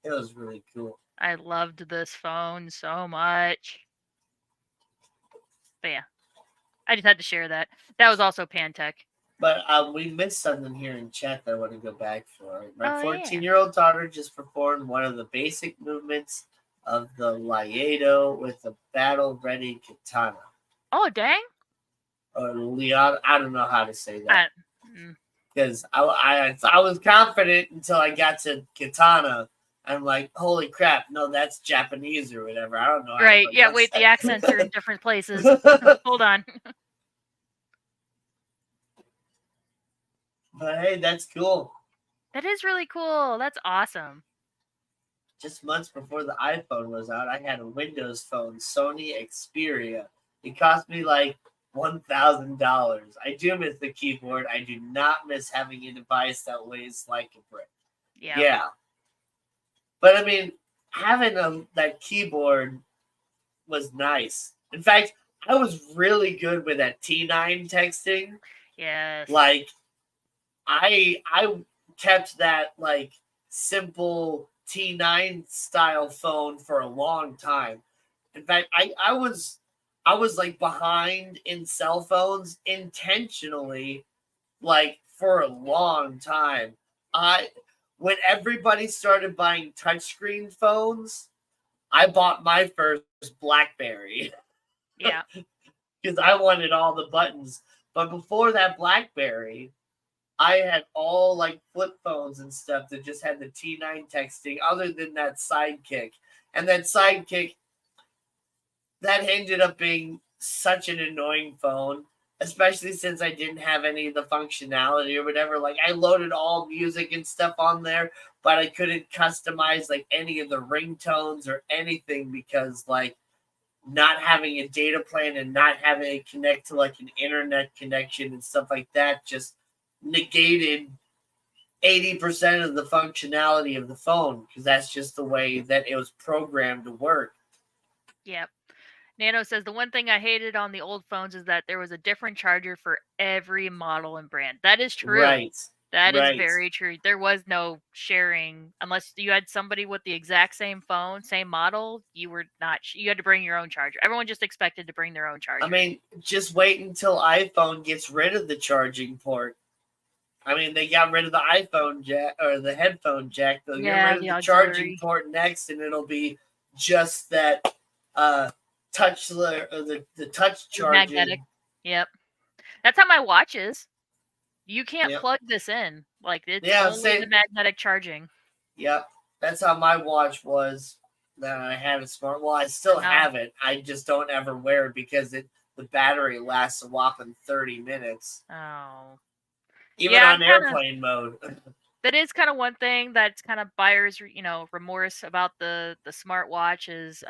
B: It was really cool.
A: I loved this phone so much. But yeah, I just had to share that. That was also Pantech.
B: But we missed something here in chat that I want to go back for. My 14-year-old daughter just performed one of the basic movements of the Liedo with a battle-ready katana.
A: Oh, dang.
B: Or Leon, I don't know how to say that. Because I was confident until I got to katana. I'm like, holy crap, no, that's Japanese or whatever. I don't know.
A: Right, yeah, wait, the accents are in different places. Hold on.
B: But hey, that's cool.
A: That is really cool. That's awesome.
B: Just months before the iPhone was out, I had a Windows phone, Sony Xperia. It cost me like $1,000. I do miss the keyboard. I do not miss having a device that weighs like a brick. Yeah. But I mean, having that keyboard was nice. In fact, I was really good with that T9 texting.
A: Yes.
B: Like, I kept that like simple T9 style phone for a long time. In fact, I was like behind in cell phones intentionally, like for a long time. When everybody started buying touchscreen phones, I bought my first BlackBerry.
A: Yeah.
B: Because I wanted all the buttons. But before that BlackBerry, I had all like flip phones and stuff that just had the T9 texting, other than that Sidekick. And that Sidekick, that ended up being such an annoying phone, especially since I didn't have any of the functionality or whatever. Like, I loaded all music and stuff on there, but I couldn't customize like any of the ringtones or anything because like not having a data plan and not having it connect to like an internet connection and stuff like that just negated 80% of the functionality of the phone because that's just the way that it was programmed to work.
A: Yep. Nano says the one thing I hated on the old phones is that there was a different charger for every model and brand. That is true.
B: Right.
A: That is
B: Right.
A: very true. There was no sharing unless you had somebody with the exact same phone, same model. You were not. You had to bring your own charger. Everyone just expected to bring their own charger.
B: I mean, just wait until iPhone gets rid of the charging port. I mean, they got rid of the iPhone jack or the headphone jack. They'll get rid of the charging port next, and it'll be just that touch the touch charging.
A: Magnetic. Yep. That's how my watch is. You can't plug this in. Like it's only the magnetic charging.
B: Yep. That's how my watch was that I had a smart. Well, I still have it. I just don't ever wear it because the battery lasts a whopping 30 minutes.
A: Oh.
B: Even on airplane mode.
A: That is kind of one thing that's kind of buyer's, remorse about the smartwatch is,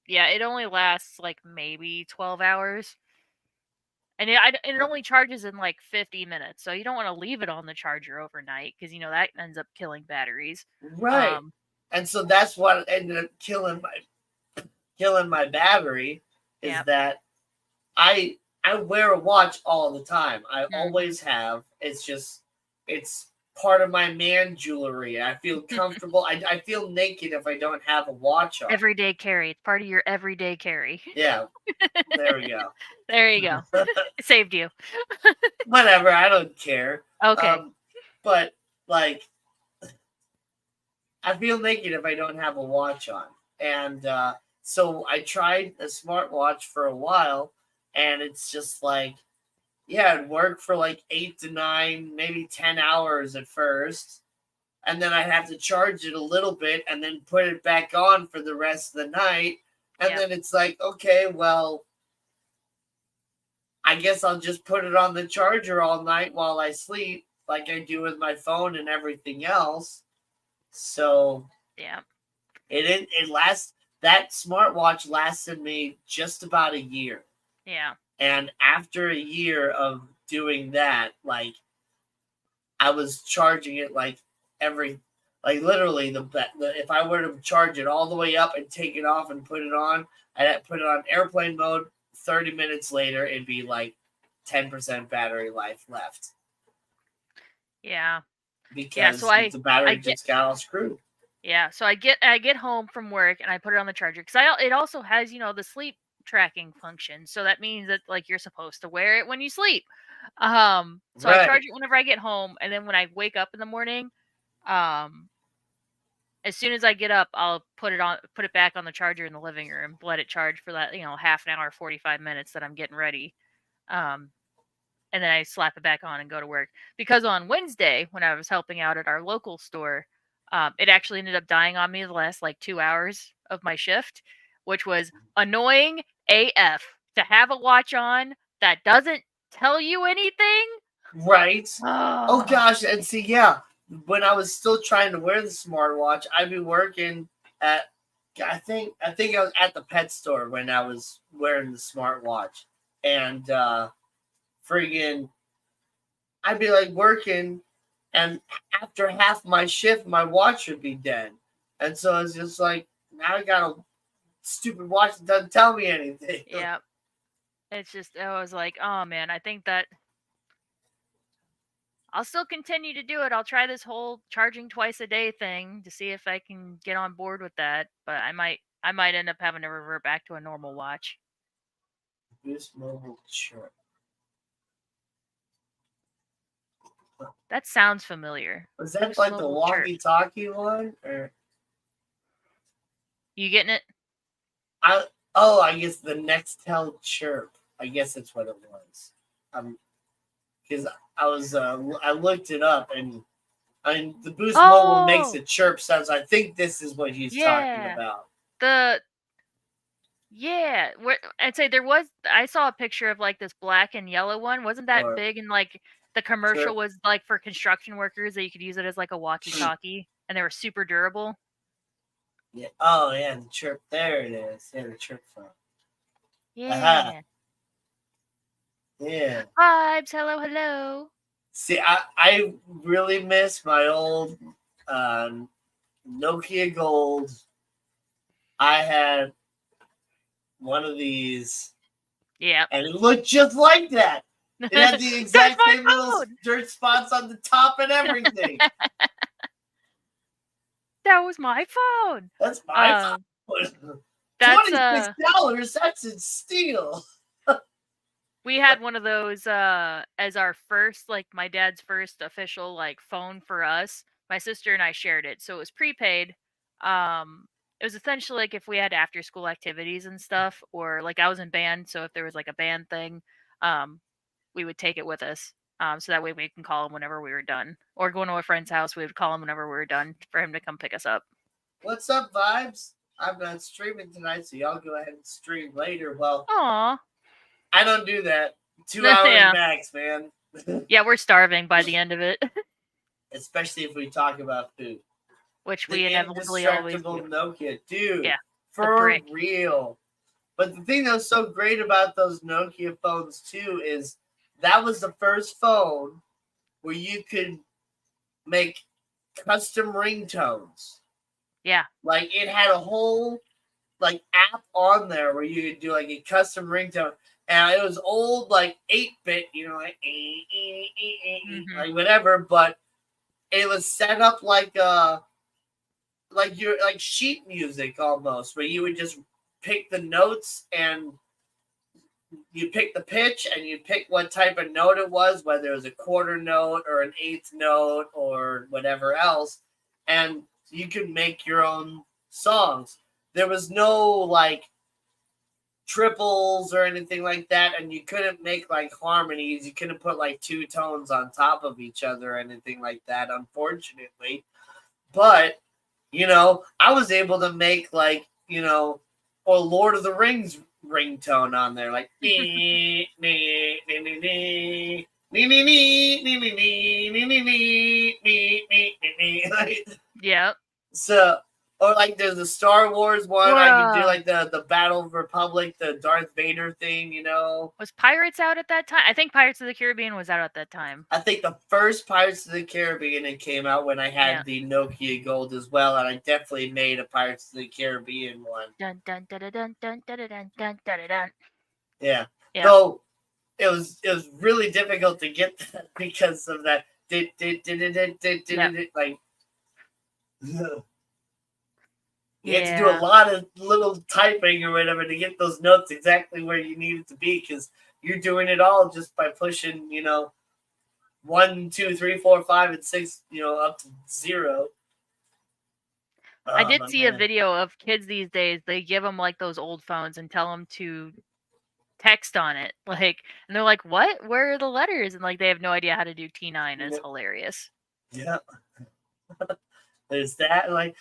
A: it only lasts like maybe 12 hours. And it only charges in like 50 minutes. So you don't want to leave it on the charger overnight because, that ends up killing batteries.
B: Right. And so that's what ended up killing my battery is that I wear a watch all the time. I always have. It's part of my man jewelry. I feel comfortable. I feel naked if I don't have a watch on.
A: Everyday carry. It's part of your everyday carry.
B: Yeah. There we go.
A: There you go. It saved you.
B: Whatever. I don't care.
A: Okay.
B: But like, I feel naked if I don't have a watch on. And so I tried a smartwatch for a while, and it's just like, it'd work for like 8 to 9, maybe 10 hours at first. And then I'd have to charge it a little bit and then put it back on for the rest of the night. And then it's like, okay, well, I guess I'll just put it on the charger all night while I sleep, like I do with my phone and everything else. So that smartwatch lasted me just about a year.
A: Yeah.
B: And after a year of doing that, like I was charging it like literally if I were to charge it all the way up and take it off and put it on, I'd put it on airplane mode. 30 minutes later, it'd be like 10% battery life left.
A: Yeah.
B: Because the battery just got all screwed.
A: Yeah. So I get home from work and I put it on the charger because it also has the sleep tracking function. So that means that like you're supposed to wear it when you sleep. So I charge it whenever I get home, and then when I wake up in the morning, as soon as I get up, I'll put it back on the charger in the living room, let it charge for that, half an hour, 45 minutes that I'm getting ready. And then I slap it back on and go to work. Because on Wednesday, when I was helping out at our local store, it actually ended up dying on me the last like 2 hours of my shift, which was annoying AF to have a watch on that doesn't tell you anything.
B: Right. Oh gosh. And see, when I was still trying to wear the smartwatch, I'd be working at, I think I was at the pet store when I was wearing the smartwatch, and friggin', I'd be like working, and after half my shift, my watch would be dead, and so it's just like, now I got a stupid watch that doesn't tell me anything.
A: Yeah, it's just, I was like, oh man, I think that I'll still continue to do it. I'll try this whole charging twice a day thing to see if I can get on board with that. But I might end up having to revert back to a normal watch.
B: Boost Mobile Chirp.
A: That sounds familiar.
B: Was that Boost like the walkie-talkie one? Or
A: you getting it?
B: I guess the Nextel Chirp. I guess that's what it was. Because I looked it up, and the Boost Mobile makes a chirp sound. So I think this is what he's talking about.
A: I'd say I saw a picture of like this black and yellow one. Wasn't that big? And like the commercial was like for construction workers that you could use it as like a walkie-talkie, and they were super durable.
B: Yeah. Oh yeah, the chirp. There it is. Yeah, the chirp phone.
A: Yeah.
B: Yeah.
A: Vibes. Hello.
B: See, I really miss my old Nokia Gold. I had one of these,
A: Yeah.
B: and it looked just like that. It had the
A: That's
B: exact
A: my
B: same little
A: phone.
B: dirt spots on the top and everything.
A: That was my phone.
B: That's my phone.
A: That's
B: $26. That's in steel.
A: we had one of those as our first, like my dad's first official like phone for us. My sister and I shared it, so it was prepaid. It was essentially like if we had after school activities and stuff, or like I was in band, so if there was like a band thing, we would take it with us. So that way we can call him whenever we were done, or going to a friend's house, we would call him whenever we were done for him to come pick us up.
B: What's up, vibes? I'm not streaming tonight, so y'all go ahead and stream later. Well,
A: Aw.
B: I don't do that. 2 hours
A: Yeah.
B: max, man.
A: Yeah, we're starving by the end of it.
B: Especially if we talk about food.
A: Which
B: The
A: we inevitably always
B: indestructible
A: do.
B: Nokia, dude.
A: Yeah,
B: for
A: brick.
B: real. But the thing that was so great about those Nokia phones too is that was the first phone where you could make custom ringtones.
A: Yeah.
B: Like it had a whole like app on there where you could do like a custom ringtone. And it was old like 8-bit, you know, like like whatever, but it was set up like your like sheet music almost, where you would just pick the notes and you pick the pitch and you pick what type of note it was, whether it was a quarter note or an eighth note or whatever else, and you could make your own songs. There was no like triples or anything like that, and you couldn't make like harmonies. You couldn't put like two tones on top of each other or anything like that, unfortunately. But you know, I was able to make like, you know, or Lord of the Rings ringtone on there, like me, me, me, me, me, me, me, me, me, me, me, me, me, me, me, me, me.
A: Yep.
B: So, or like there's a Star Wars one. I can do like the Battle of Republic, the Darth Vader theme, you know.
A: Was Pirates out at that time? I think Pirates of the Caribbean was out at that time.
B: I think the first Pirates of the Caribbean it came out when I had the Nokia Gold as well, and I definitely made a Pirates of the Caribbean one.
A: Dun dun dun dun dun dun dun dun dun dun.
B: Yeah. Though it was really difficult to get that because of that like you had to do a lot of little typing or whatever to get those notes exactly where you need it to be, because you're doing it all just by pushing, you know, 1, 2, 3, 4, 5, and 6, you know, up to 0.
A: I did see a video of kids these days. They give them like those old phones and tell them to text on it, like, and they're like, "What? Where are the letters?" And like they have no idea how to do T9. It's hilarious.
B: Yeah. There's that. Like,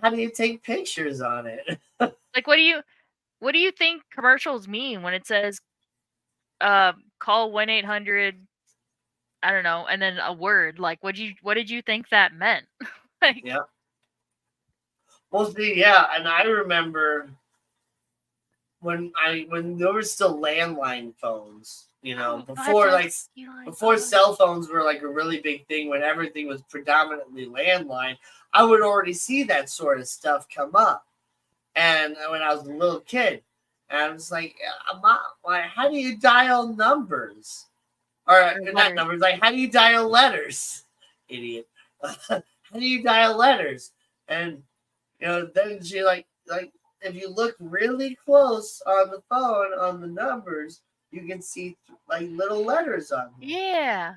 B: how do you take pictures on it?
A: Like, what do you think commercials mean when it says, call 1-800? I don't know, and then a word. Like, what did you think that meant? Like,
B: yeah. Well, see, yeah, and I remember when there were still landline phones. You know, before cell phones were like a really big thing, when everything was predominantly landline, I would already see that sort of stuff come up. And when I was a little kid, and I was like, Mom, how do you dial numbers? Or not numbers, like, how do you dial letters? Idiot. How do you dial letters? And, you know, then she like, if you look really close on the phone, on the numbers, you can see like little letters on them.
A: Yeah.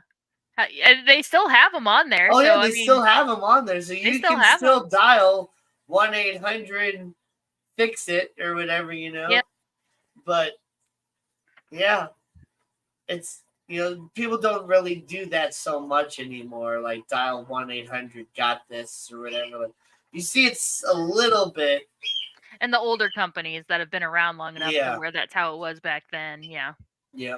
A: They still have them on there.
B: Oh,
A: so,
B: yeah, they still have them on there. So you can still dial 1-800 fix it or whatever, you know.
A: Yep.
B: But, yeah, it's, you know, people don't really do that so much anymore. Like dial 1-800 got this or whatever. Like, you see, it's a little bit.
A: And the older companies that have been around long enough to where that's how it was back then. Yeah.
B: Yeah.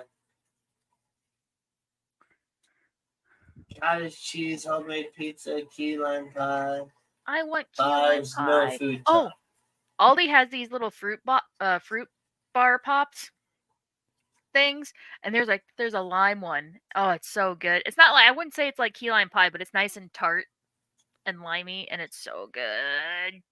B: Cottage cheese, homemade pizza, key lime pie.
A: I want key lime pie.
B: No food.
A: Oh, Aldi has these little fruit bar pops. things, and there's a lime one. Oh, it's so good. It's not like, I wouldn't say it's like key lime pie, but it's nice and tart and limey, and it's so good.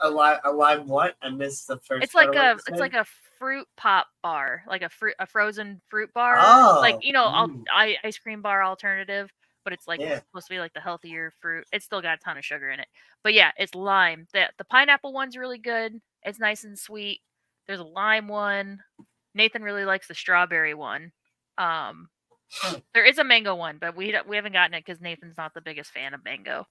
B: A live what? I missed the first
A: It's
B: part
A: like
B: of what
A: a
B: you
A: it's
B: said.
A: like a fruit pop bar, like a frozen fruit bar, like
B: Oh,
A: ice cream bar alternative, but it's like
B: yeah.
A: supposed to be like the healthier fruit. It's still got a ton of sugar in it, but yeah, it's lime. The pineapple one's really good. It's nice and sweet. There's a lime one. Nathan really likes the strawberry one. Um, there is a mango one, but we haven't gotten it because Nathan's not the biggest fan of mango.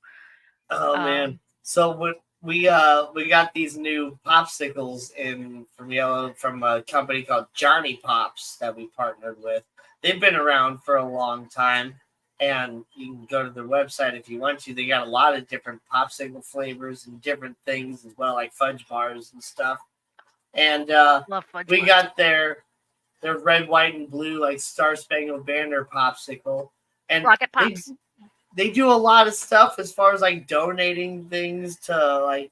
B: Oh man.
A: Um,
B: So we got these new popsicles in from Yellow from a company called Johnny Pops that we partnered with. They've been around for a long time, and you can go to their website if you want to. They got a lot of different popsicle flavors and different things as well, like fudge bars and stuff. And
A: love fudge
B: we
A: bars.
B: got their red, white, and blue like Star Spangled Banner popsicle, and
A: Rocket Pops.
B: they do a lot of stuff as far as like donating things to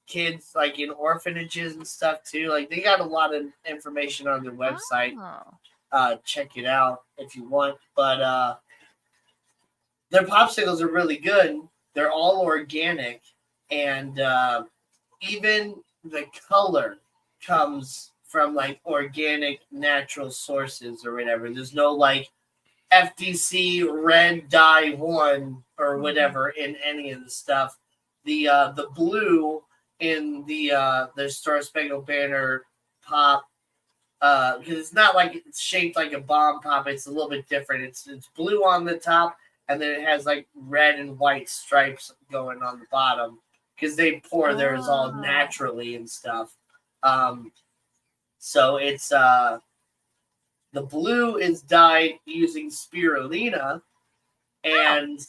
B: kids like in orphanages and stuff too. Like they got a lot of information on their website. Check it out if you want. But their popsicles are really good. They're all organic, and even the color comes from like organic natural sources or whatever. There's no like FDC red dye one or whatever in any of the stuff. The blue in the Star Spangled Banner pop, because it's not like it's shaped like a bomb pop. It's a little bit different. It's blue on the top, and then it has like red and white stripes going on the bottom because they pour theirs all naturally and stuff. So it's the blue is dyed using spirulina, and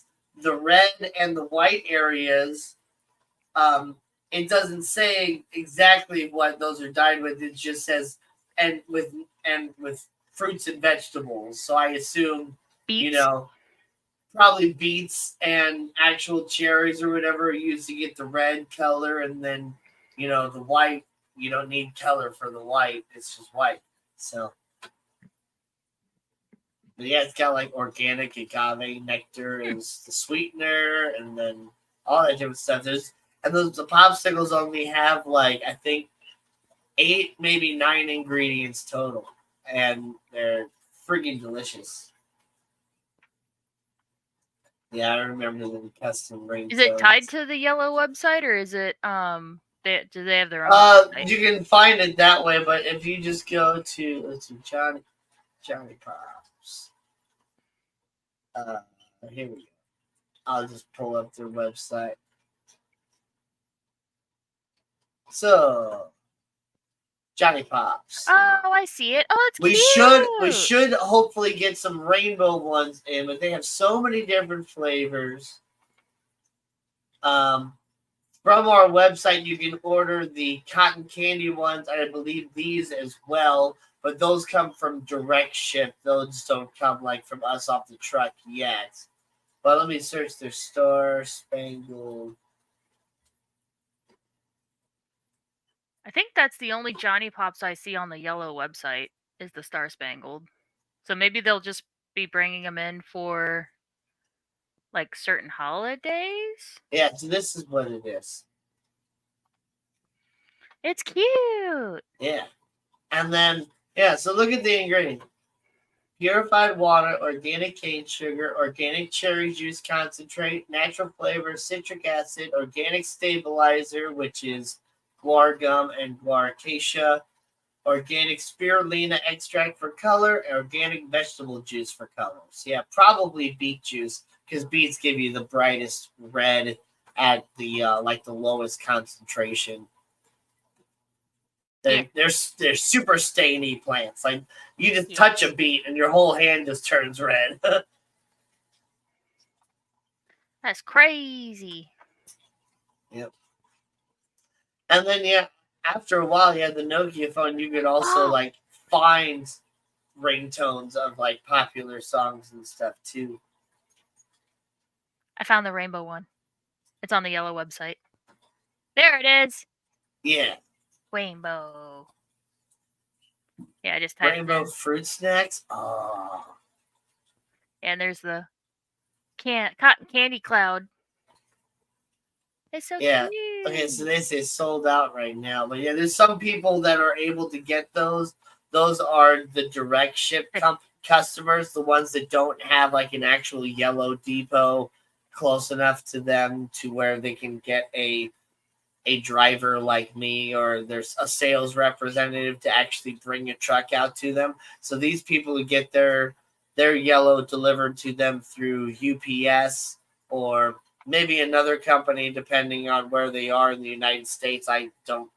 B: the red and the white areas, it doesn't say exactly what those are dyed with. It just says and with fruits and vegetables. So I assume
A: Beets.
B: Probably beets and actual cherries or whatever are used to get the red color, and then the white. You don't need color for the white; it's just white. So. But yeah, it's got like organic agave nectar is the sweetener, and then all that different stuff. The popsicles only have like I think 8, maybe 9 ingredients total, and they're freaking delicious. Yeah, I remember the custom ringtones.
A: Is it tied to the yellow website, or is it do they have their own website?
B: You can find it that way, but if you just go to let's see, Johnny Pops. Here we go. I'll just pull up their website. So, Johnny Pops.
A: Oh, I see it. Oh, it's
B: we
A: cute.
B: We should hopefully get some rainbow ones in, but they have so many different flavors. From our website, you can order the cotton candy ones. I believe these as well, but those come from direct ship. Those don't come like from us off the truck yet. But let me search their Star Spangled.
A: I think that's the only Johnny Pops I see on the yellow website is the Star Spangled. So maybe they'll just be bringing them in for like certain holidays.
B: Yeah, so this is what it is.
A: It's cute.
B: Yeah. And then, so look at the ingredients. Purified water, organic cane sugar, organic cherry juice concentrate, natural flavor, citric acid, organic stabilizer, which is guar gum and guar acacia, organic spirulina extract for color, organic vegetable juice for colors. Yeah, probably beet juice, because beets give you the brightest red at the like the lowest concentration. They're super stainy plants. Like you just touch a beet and your whole hand just turns red.
A: That's crazy.
B: Yep. And then after a while, the Nokia phone. You could also like find ringtones of like popular songs and stuff too.
A: I found the rainbow one. It's on the yellow website. There it is.
B: Yeah.
A: Rainbow. Yeah, I just typed
B: Rainbow
A: in.
B: fruit snacks. Oh.
A: And there's the cotton candy cloud. It's so
B: Yeah.
A: cute.
B: Okay, so they say sold out right now. But yeah, there's some people that are able to get those. Those are the direct ship customers, the ones that don't have like an actual yellow depot close enough to them to where they can get a driver like me, or there's a sales representative to actually bring a truck out to them. So these people who get their yellow delivered to them through UPS or maybe another company, depending on where they are in the United States. I don't.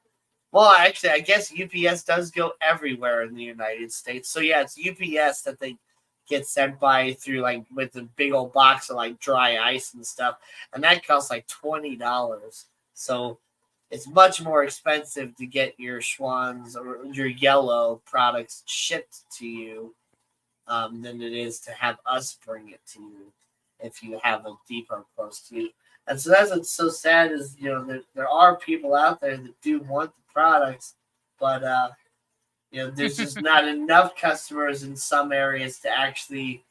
B: Well, actually, I guess UPS does go everywhere in the United States. So yeah, it's UPS that they get sent by through, like with the big old box of like dry ice and stuff, and that costs like $20. So it's much more expensive to get your Schwann's or your yellow products shipped to you than it is to have us bring it to you if you have a depot close to you. And so that's what's so sad is, there are people out there that do want the products, but there's just not enough customers in some areas to actually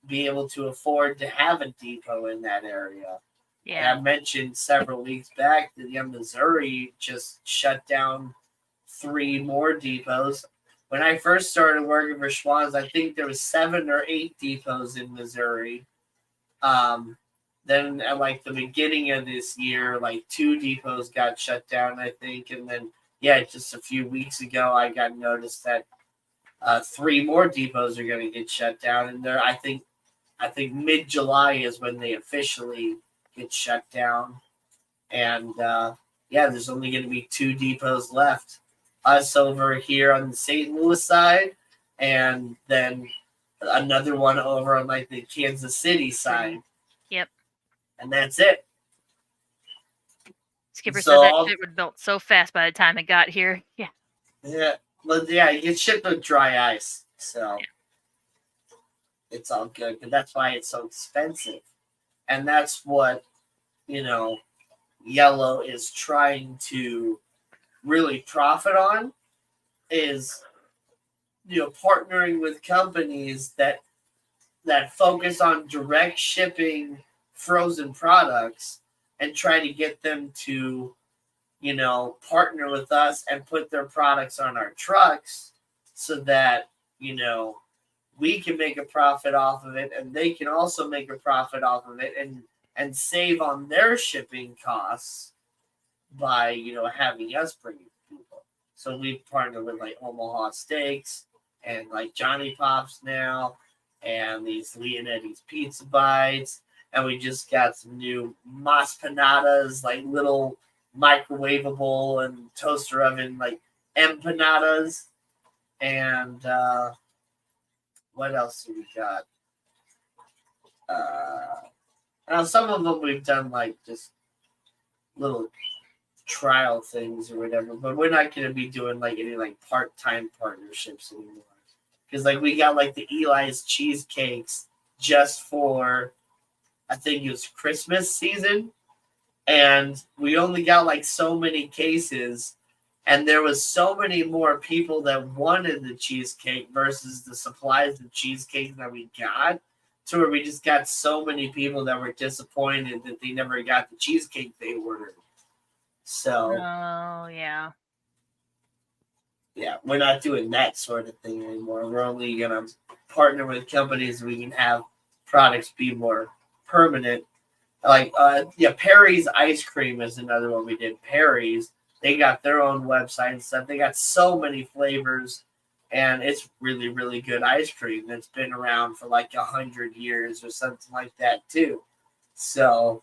B: be able to afford to have a depot in that area.
A: Yeah.
B: And I mentioned several weeks back that Missouri just shut down 3 more depots. When I first started working for Schwann's, I think there was 7 or 8 depots in Missouri. Then at like the beginning of this year, like 2 depots got shut down, I think. And then, just a few weeks ago, I got noticed that 3 more depots are going to get shut down. And I think mid-July is when they officially get shut down. And there's only going to be 2 depots left. Us over here on the St. Louis side, and then another one over on like the Kansas City side.
A: Yep.
B: And that's it.
A: Skipper said that shit would melt so fast by the time it got here. Yeah.
B: Yeah. Well, yeah, you get shipped with dry ice. So it's all good. But that's why it's so expensive. And that's what, Yellow is trying to really profit on, is partnering with companies that focus on direct shipping frozen products and try to get them to partner with us and put their products on our trucks so that we can make a profit off of it, and they can also make a profit off of it and save on their shipping costs by having us bring it to people. So we partner with like Omaha Steaks and like Johnny Pops now, and these Leonetti's Pizza Bites, and we just got some new Mas Panadas, like little microwavable and toaster oven like empanadas. And what else do we got? Now some of them we've done like just little trial things or whatever, but we're not going to be doing like any like part-time partnerships anymore, because like we got like the Eli's cheesecakes just for, I think it was Christmas season, and we only got like so many cases, and there was so many more people that wanted the cheesecake versus the supplies of cheesecake that we got, to where we just got so many people that were disappointed that they never got the cheesecake they ordered. So,
A: yeah,
B: we're not doing that sort of thing anymore. We're only going to partner with companies we can have products be more permanent. Like, Perry's Ice Cream is another one we did. Perry's, they got their own website and stuff. They got so many flavors, and it's really, really good ice cream that's been around for like 100 years or something like that too. So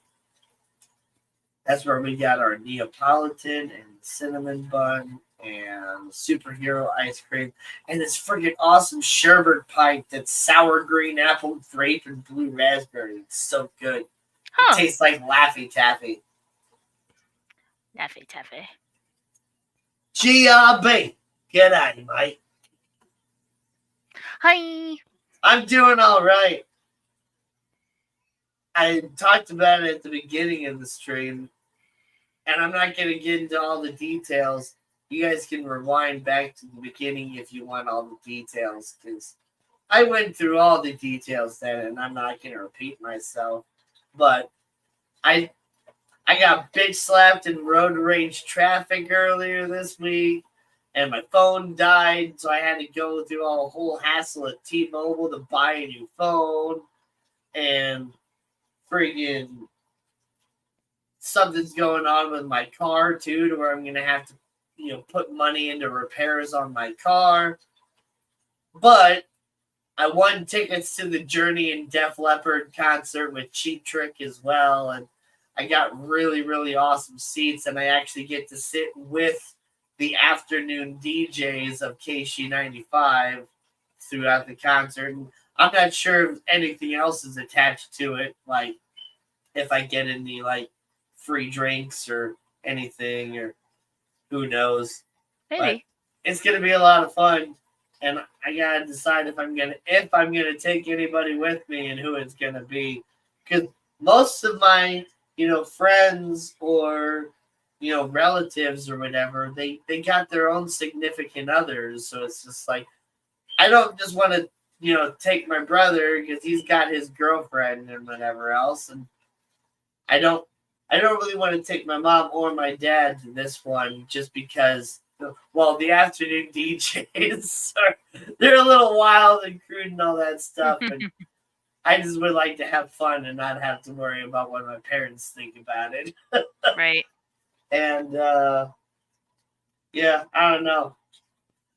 B: that's where we got our Neapolitan and cinnamon bun and superhero ice cream, and this freaking awesome sherbet pint that's sour green apple, grape, and blue raspberry. It's so good. It tastes like Laffy Taffy.
A: Laffy Taffy.
B: GRB. Get out of here, mate.
A: Hi.
B: I'm doing all right. I talked about it at the beginning of the stream, and I'm not going to get into all the details. you guys can rewind back to the beginning if you want all the details, because I went through all the details then, and I'm not going to repeat myself. But I got bitch slapped in road rage traffic earlier this week, and my phone died, so I had to go through a whole hassle at T-Mobile to buy a new phone, and friggin' something's going on with my car too, to where I'm going to have to, put money into repairs on my car. But I won tickets to the Journey and Def Leppard concert with Cheap Trick as well, and I got really, really awesome seats, and I actually get to sit with the afternoon DJs of KC95 throughout the concert. And I'm not sure if anything else is attached to it, like if I get any like free drinks or anything, or who knows.
A: Maybe.
B: But it's gonna be a lot of fun, and I gotta decide if I'm gonna take anybody with me and who it's gonna be, because most of my friends or relatives or whatever, they got their own significant others, so it's just like I don't just want to take my brother because he's got his girlfriend and whatever else, and I don't really want to take my mom or my dad to this one just because, well, the afternoon DJs they're a little wild and crude and all that stuff, and I just would like to have fun and not have to worry about what my parents think about it.
A: Right.
B: And yeah, I don't know.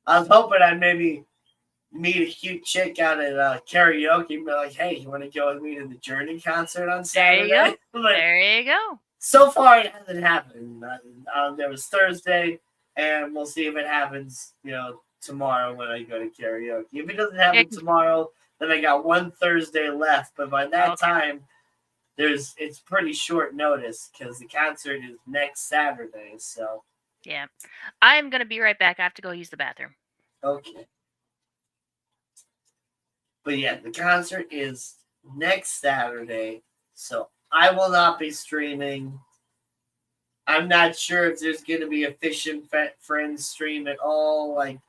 B: I was hoping I'd maybe meet a cute chick out at karaoke and be like, hey, you want to go with me to the Journey concert on Saturday?
A: There you go. There you go.
B: So far, it hasn't happened. There was Thursday, and we'll see if it happens, tomorrow when I go to karaoke. If it doesn't happen tomorrow, then I got one Thursday left. But by that time, it's pretty short notice because the concert is next Saturday. So
A: yeah, I'm gonna be right back. I have to go use the bathroom.
B: Okay. But yeah, the concert is next Saturday, so I will not be streaming. I'm not sure if there's going to be a Fish and Friends stream at all. Like,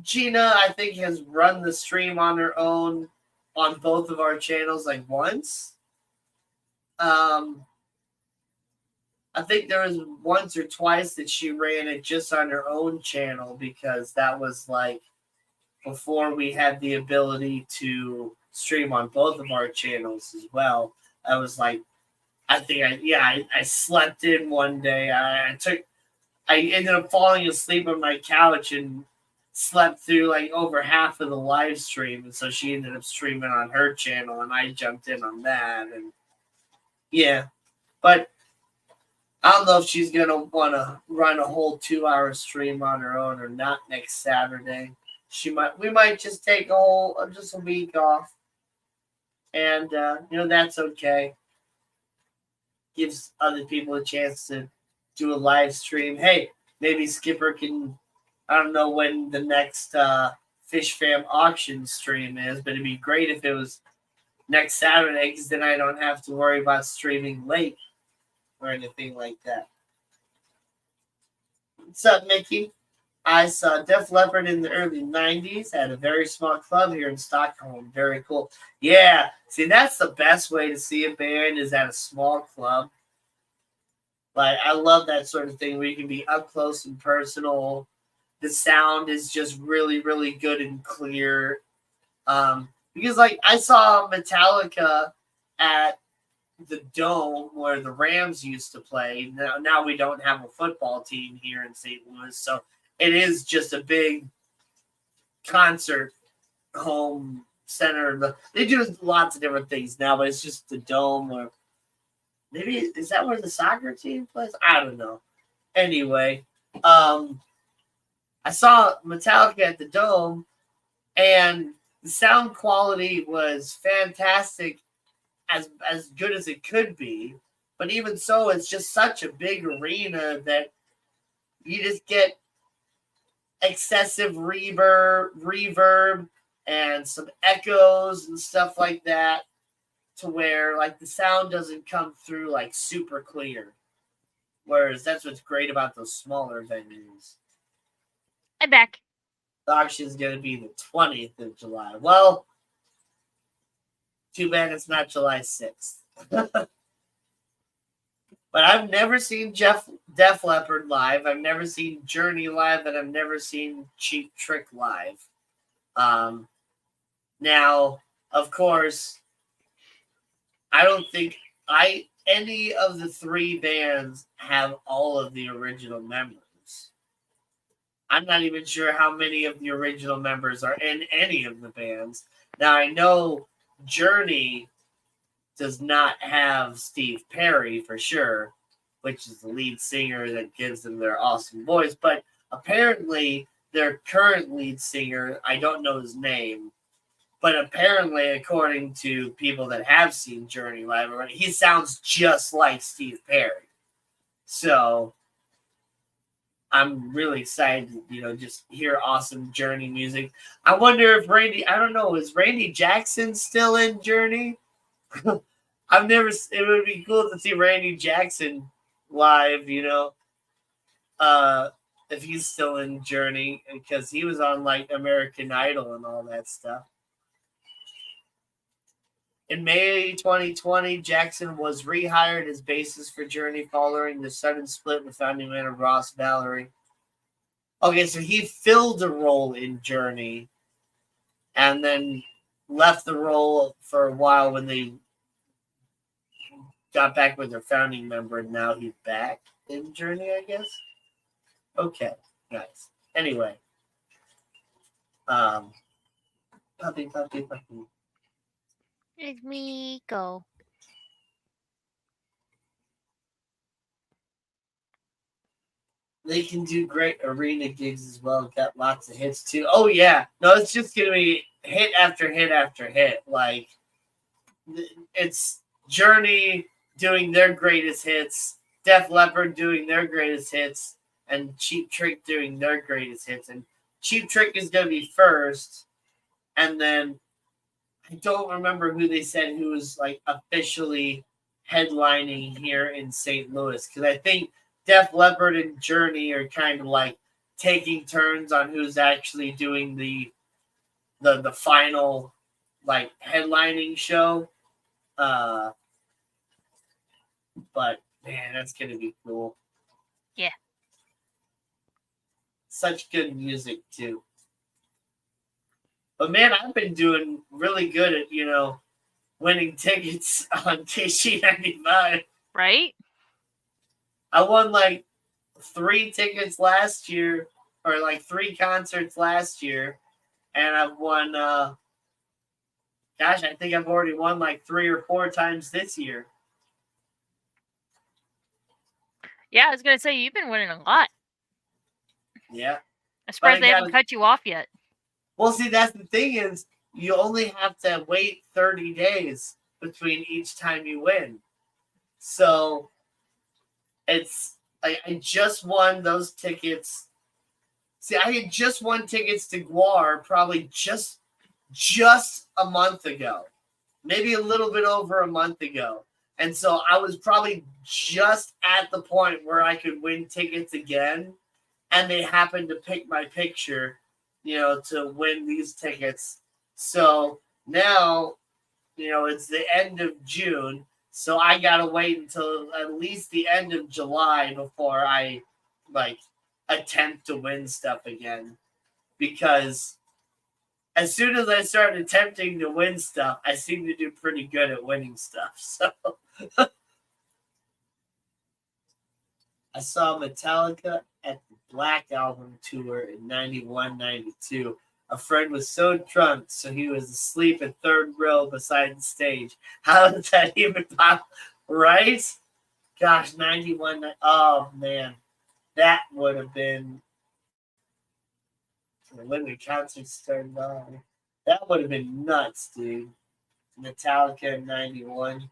B: Gina, I think, has run the stream on her own on both of our channels, like, once. I think there was once or twice that she ran it just on her own channel, because that was, like, before we had the ability to stream on both of our channels as well. I was like, I slept in one day. I ended up falling asleep on my couch and slept through like over half of the live stream. And so she ended up streaming on her channel and I jumped in on that. And yeah, but I don't know if she's going to want to run a whole 2-hour stream on her own or not next Saturday. We might just take just a week off, and that's okay. Gives other people a chance to do a live stream. Hey, maybe Skipper can. I don't know when the next FishFam auction stream is, but it'd be great if it was next Saturday, because then I don't have to worry about streaming late or anything like that. What's up, Mickey? I saw Def Leppard in the early 90s at a very small club here in Stockholm. Very cool. Yeah, see, that's the best way to see a band, is at a small club. Like, I love that sort of thing where you can be up close and personal. The sound is just really, really good and clear. Because, like, I saw Metallica at the Dome where the Rams used to play. Now we don't have a football team here in St. Louis, so it is just a big concert home center. They do lots of different things now, but it's just the Dome, or maybe is that where the soccer team plays? I don't know. Anyway, I saw Metallica at the Dome, and the sound quality was fantastic, as good as it could be. But even so, it's just such a big arena that you just get excessive reverb and some echoes and stuff like that, to where like the sound doesn't come through like super clear. Whereas that's what's great about those smaller venues.
A: I'm back.
B: The auction is going to be the 20th of July. Well, too bad it's not July 6th. But I've never seen Def Leppard live. I've never seen Journey live, and I've never seen Cheap Trick live. Now, of course, I don't think any of the three bands have all of the original members. I'm not even sure how many of the original members are in any of the bands. Now, I know Journey does not have Steve Perry for sure, which is the lead singer that gives them their awesome voice. But apparently, their current lead singer, I don't know his name, but apparently, according to people that have seen Journey live already, he sounds just like Steve Perry. So I'm really excited to, just hear awesome Journey music. I wonder if I don't know, is Randy Jackson still in Journey? It would be cool to see Randy Jackson live, if he's still in Journey, because he was on like American Idol and all that stuff. In May 2020, Jackson was rehired as bassist for Journey following the sudden split with founding member Ross Valerie. Okay, so he filled a role in Journey and then left the role for a while when they got back with their founding member, and now he's back in Journey, I guess. Okay, nice. Anyway, puppy.
A: It's me. Go.
B: They can do great arena gigs as well. Got lots of hits too. Oh yeah, no, it's just gonna be hit after hit after hit. Like it's Journey doing their greatest hits, Def Leppard doing their greatest hits, and Cheap Trick doing their greatest hits. And Cheap Trick is gonna be first, and then I don't remember who they said who was like officially headlining here in St. Louis, because I think Def Leppard and Journey are kind of like taking turns on who's actually doing the final like headlining show. But man, that's gonna be cool.
A: Yeah.
B: Such good music too. But man, I've been doing really good at winning tickets on KC95.
A: Right?
B: I won like 3 tickets last year, or like 3 concerts last year, and I've won. I think I've already won like 3 or 4 times this year.
A: Yeah, I was gonna say you've been winning a lot.
B: Yeah.
A: I'm surprised they haven't cut you off yet.
B: Well, see, that's the thing is you only have to wait 30 days between each time you win. So it's I just won those tickets. See, I had just won tickets to Guar probably just a month ago, maybe a little bit over a month ago. And so I was probably just at the point where I could win tickets again. And they happened to pick my picture, to win these tickets. So now, it's the end of June. So I got to wait until at least the end of July before I attempt to win stuff again. Because as soon as I start attempting to win stuff, I seem to do pretty good at winning stuff. So I saw Metallica at the Black Album tour in 91, 92. A friend was so drunk, so he was asleep in third row beside the stage. How did that even pop? Right? Gosh, 91. Oh, man. That would have been when the concert started on. That would have been nuts, dude. Metallica in 91.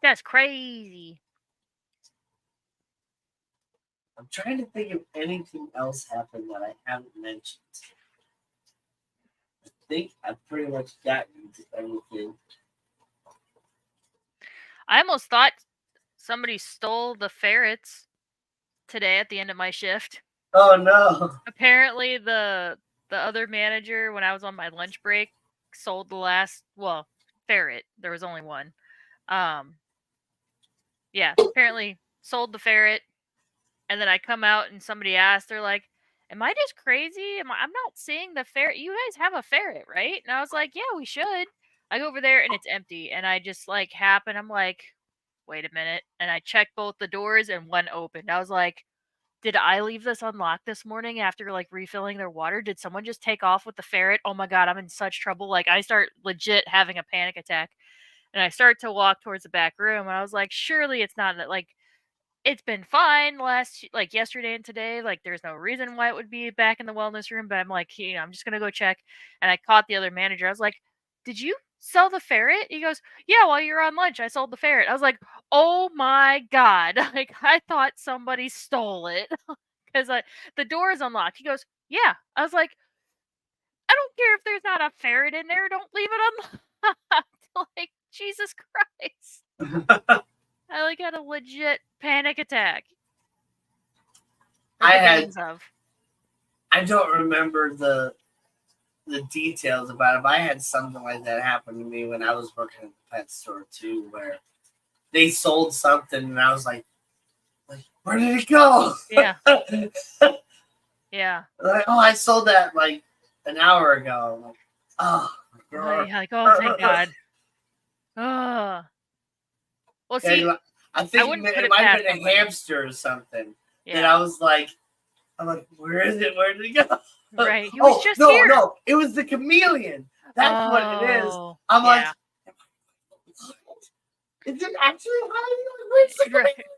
A: That's crazy.
B: I'm trying to think if anything else happened that I haven't mentioned. I think I've pretty much gotten to everything.
A: I almost thought somebody stole the ferrets today at the end of my shift.
B: Oh no.
A: Apparently the other manager, when I was on my lunch break, sold the last ferret. There was only one. Yeah, apparently sold the ferret, and then I come out and somebody asked, they're like, "Am I just crazy? I'm not seeing the ferret. You guys have a ferret, right?" And I was like, "Yeah, we should." I go over there and it's empty, and I just like happen. I'm like, "Wait a minute," and I checked both the doors and one opened. I was like, "Did I leave this unlocked this morning after like refilling their water? Did someone just take off with the ferret? Oh my god, I'm in such trouble." Like I start legit having a panic attack. And I start to walk towards the back room, and I was like, "Surely it's not like it's been fine like yesterday and today. Like there's no reason why it would be back in the wellness room." But I'm like, I'm just gonna go check. And I caught the other manager. I was like, "Did you sell the ferret?" He goes, "Yeah, while you were on lunch, I sold the ferret." I was like, "Oh my god!" Like I thought somebody stole it because the door is unlocked. He goes, "Yeah." I was like, "I don't care if there's not a ferret in there. Don't leave it unlocked." Like Jesus Christ. I like had a legit panic attack.
B: I don't remember the details about it, but I had something like that happen to me when I was working at the pet store too, where they sold something and I was like where did it go?
A: Yeah. Yeah.
B: Like, oh, I sold that like an hour ago. I'm like, oh my god.
A: Yeah, like, oh thank God. Oh. Well, see,
B: I think it might have been a hamster or something. Yeah. And I was like, where is it? Where did it go?
A: Right. He was just here.
B: No, it was the chameleon. That's what it is. I'm like, is it actually hiding? Where's the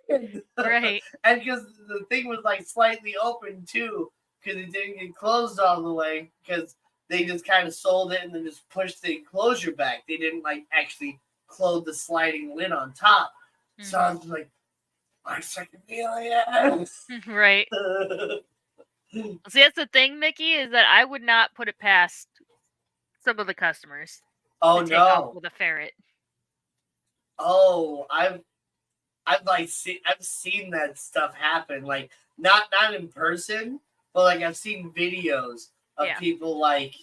B: chameleon?
A: Right.
B: And because the thing was like slightly open too, because it didn't get closed all the way, because they just kind of sold it and then just pushed the enclosure back. They didn't like actually close the sliding lid on top. Mm-hmm. So I was like, where's the chameleon?
A: Right. See, that's the thing, Mickey, is that I would not put it past some of the customers.
B: Oh
A: to take off with a ferret.
B: Oh, I've seen that stuff happen. Like not in person, but like I've seen videos of people like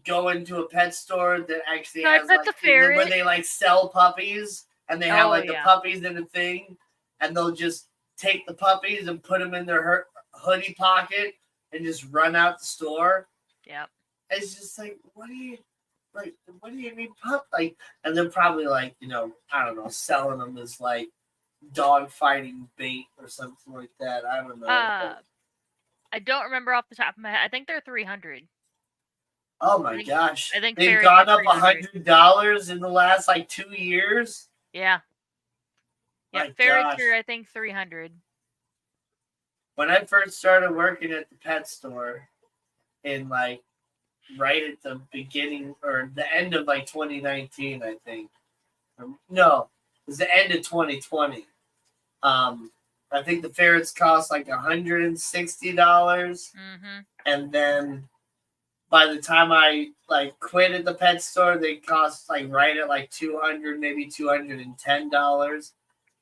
B: go into a pet store that actually has like where they like sell puppies and they have like the puppies in a thing, and they'll just take the puppies and put them in their hoodie pocket and just run out the store.
A: Yep.
B: It's just like, what do you mean pup? Like, and they're probably like, I don't know, selling them as like dog fighting bait or something like that. I don't know.
A: I don't remember off the top of my head. I think they're $300.
B: Oh my gosh!
A: I think
B: they've gone up $100 in the last like 2 years.
A: Yeah. Yeah, ferrets are I think $300.
B: When I first started working at the pet store, in like right at the beginning or the end of like 2019, I think. No, it was the end of 2020. I think the ferrets cost like $160, and then by the time I like quit at the pet store, they cost like right at like $200, maybe $210,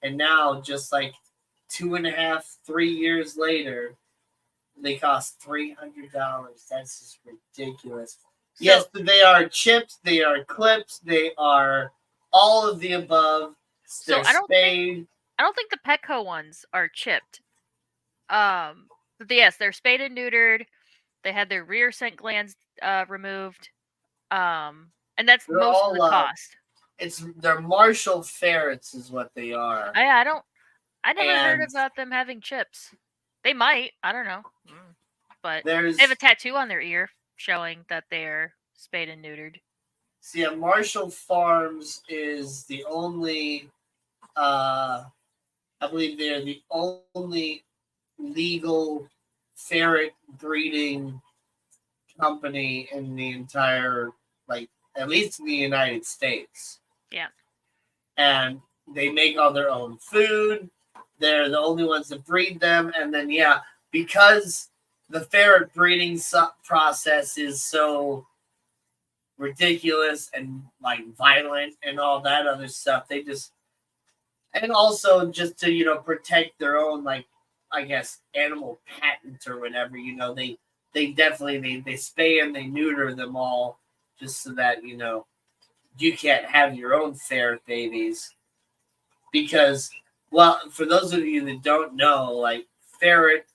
B: and now just like 2.5, 3 years later, they cost $300. That's just ridiculous. So, yes, they are chips, they are clips, they are all of the above. They're spayed.
A: I don't think the Petco ones are chipped. But yes, they're spayed and neutered. They had their rear scent glands removed. And that's most of the cost.
B: They're Marshall ferrets is what they are.
A: I never heard about them having chips. They might. I don't know. But they have a tattoo on their ear showing that they're spayed and neutered.
B: See, Marshall Farms is the only, I believe they're the only legal ferret breeding company in the entire, like, at least in the United States.
A: Yeah.
B: And they make all their own food. They're the only ones that breed them. And then, because the ferret breeding process is so ridiculous and like violent and all that other stuff, they just and also just to protect their own, like, I guess, animal patent or whatever. They definitely they spay and they neuter them all just so that you can't have your own ferret babies, because, well, for those of you that don't know, like, ferret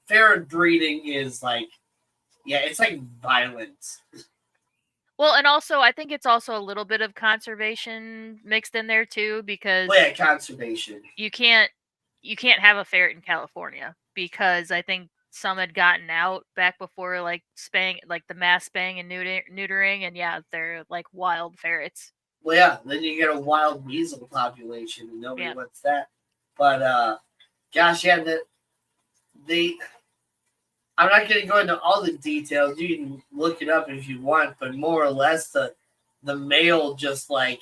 B: ferret breeding is like, yeah, it's like violence.
A: Well, and also I think it's also a little bit of conservation mixed in there too, because
B: Well, yeah, conservation.
A: you can't have a ferret in California because I think some had gotten out back before, like, the mass spaying and neutering, and yeah, they're like wild ferrets.
B: Well, yeah, then you get a wild weasel population, and nobody
A: Yeah.
B: wants that. But gosh, yeah, they. I'm not going to go into all the details. You can look it up if you want, but more or less, the male just, like,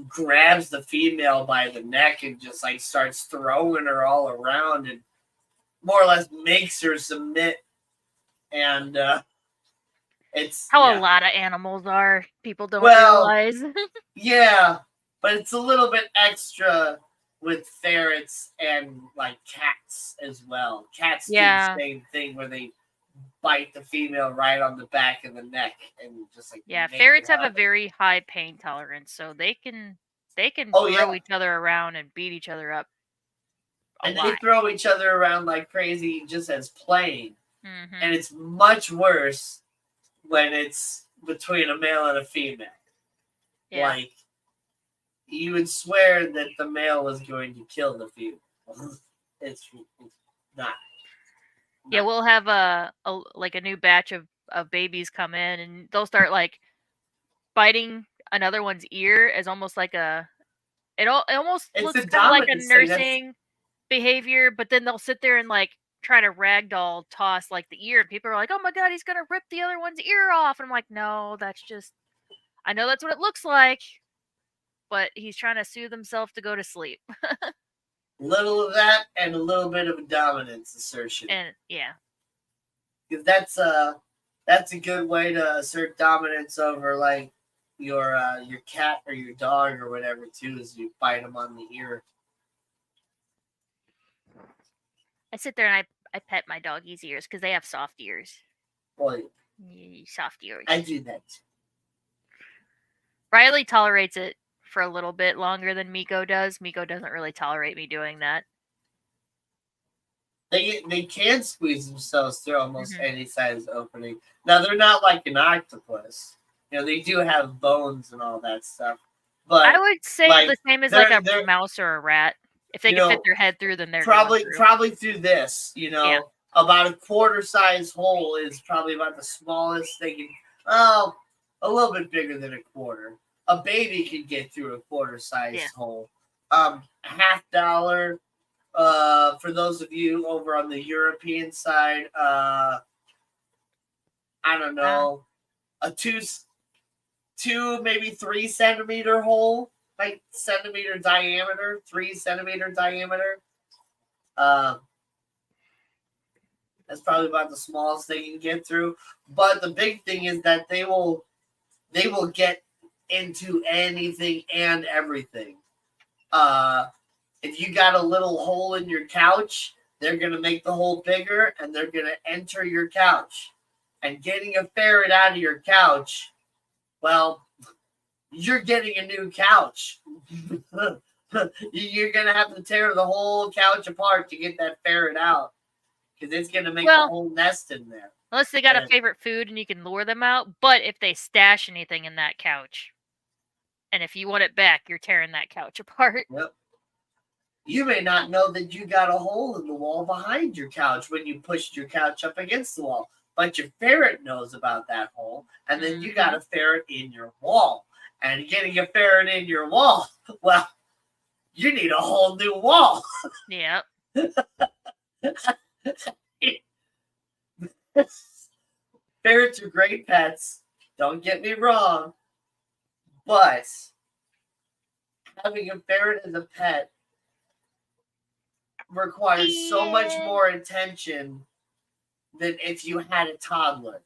B: grabs the female by the neck and just, like, starts throwing her all around and more or less makes her submit. And it's
A: How
B: yeah.
A: a lot of animals are. People don't
B: Well,
A: realize.
B: yeah, but it's a little bit extra with ferrets and, like, cats as well. Cats do
A: Yeah.
B: the same thing where they bite the female right on the back of the neck and just, like,
A: Yeah,
B: make
A: ferrets
B: it
A: have a
B: up.
A: very high pain tolerance, so they can
B: Oh
A: throw
B: yeah,
A: each other around and beat each other up a
B: and they
A: lot.
B: throw each other around like crazy just as playing,
A: Mhm.
B: and it's much worse when it's between a male and a female.
A: Yeah.
B: Like, you would swear that the male was going to kill the female. It's not.
A: Yeah, we'll have a new batch of babies come in, and they'll start, like, biting another one's ear as almost like it almost
B: It's
A: looks
B: a
A: kind of like a
B: dominance thing. That's
A: nursing behavior, but then they'll sit there and, like, try to ragdoll toss, like, the ear, and people are like, "Oh my god, he's gonna rip the other one's ear off," and I'm like, "No, that's just, I know that's what it looks like, but he's trying to soothe himself to go to sleep."
B: little of that and a little bit of a dominance assertion,
A: And yeah.
B: because that's a good way to assert dominance over, like, your cat or your dog or whatever too, is you bite them on the ear.
A: I sit there and I pet my doggy's ears because they have soft ears.
B: Boy,
A: Soft ears.
B: I do that.
A: Riley tolerates it for a little bit longer than Miko does. Miko doesn't really tolerate me doing that.
B: They can squeeze themselves through almost
A: Mhm.
B: any size opening. Now, they're not like an octopus. They do have bones and all that stuff. But
A: I would say
B: like,
A: the same as like a
B: they're
A: mouse or a rat. If they
B: you
A: can fit
B: know
A: their head through, then they're going through.
B: probably through this.
A: Yeah.
B: About a quarter size hole is probably about the smallest they can. Oh, a little bit bigger than a quarter. A baby could get through a quarter size hole. $50. For those of you over on the European side, I don't know, a two maybe 3 centimeter hole, like centimeter diameter, 3 centimeter diameter. That's probably about the smallest they can get through. But the big thing is that they will get into anything and everything. If you got a little hole in your couch, they're going to make the hole bigger and they're going to enter your couch. And getting a ferret out of your couch, well, you're getting a new couch. You're going to have to tear the whole couch apart to get that ferret out, because it's going to make a whole nest in there.
A: Unless they got a favorite food and you can lure them out. But if they stash anything in that couch, and if you want it back, you're tearing that couch apart.
B: Yep. You may not know that you got a hole in the wall behind your couch when you pushed your couch up against the wall, but your ferret knows about that hole, and then you got a ferret in your wall. And getting a ferret in your wall, well, you need a whole new wall.
A: Yep.
B: Ferrets are great pets, don't get me wrong, but having a ferret as a pet requires so much more attention than if you had a toddler.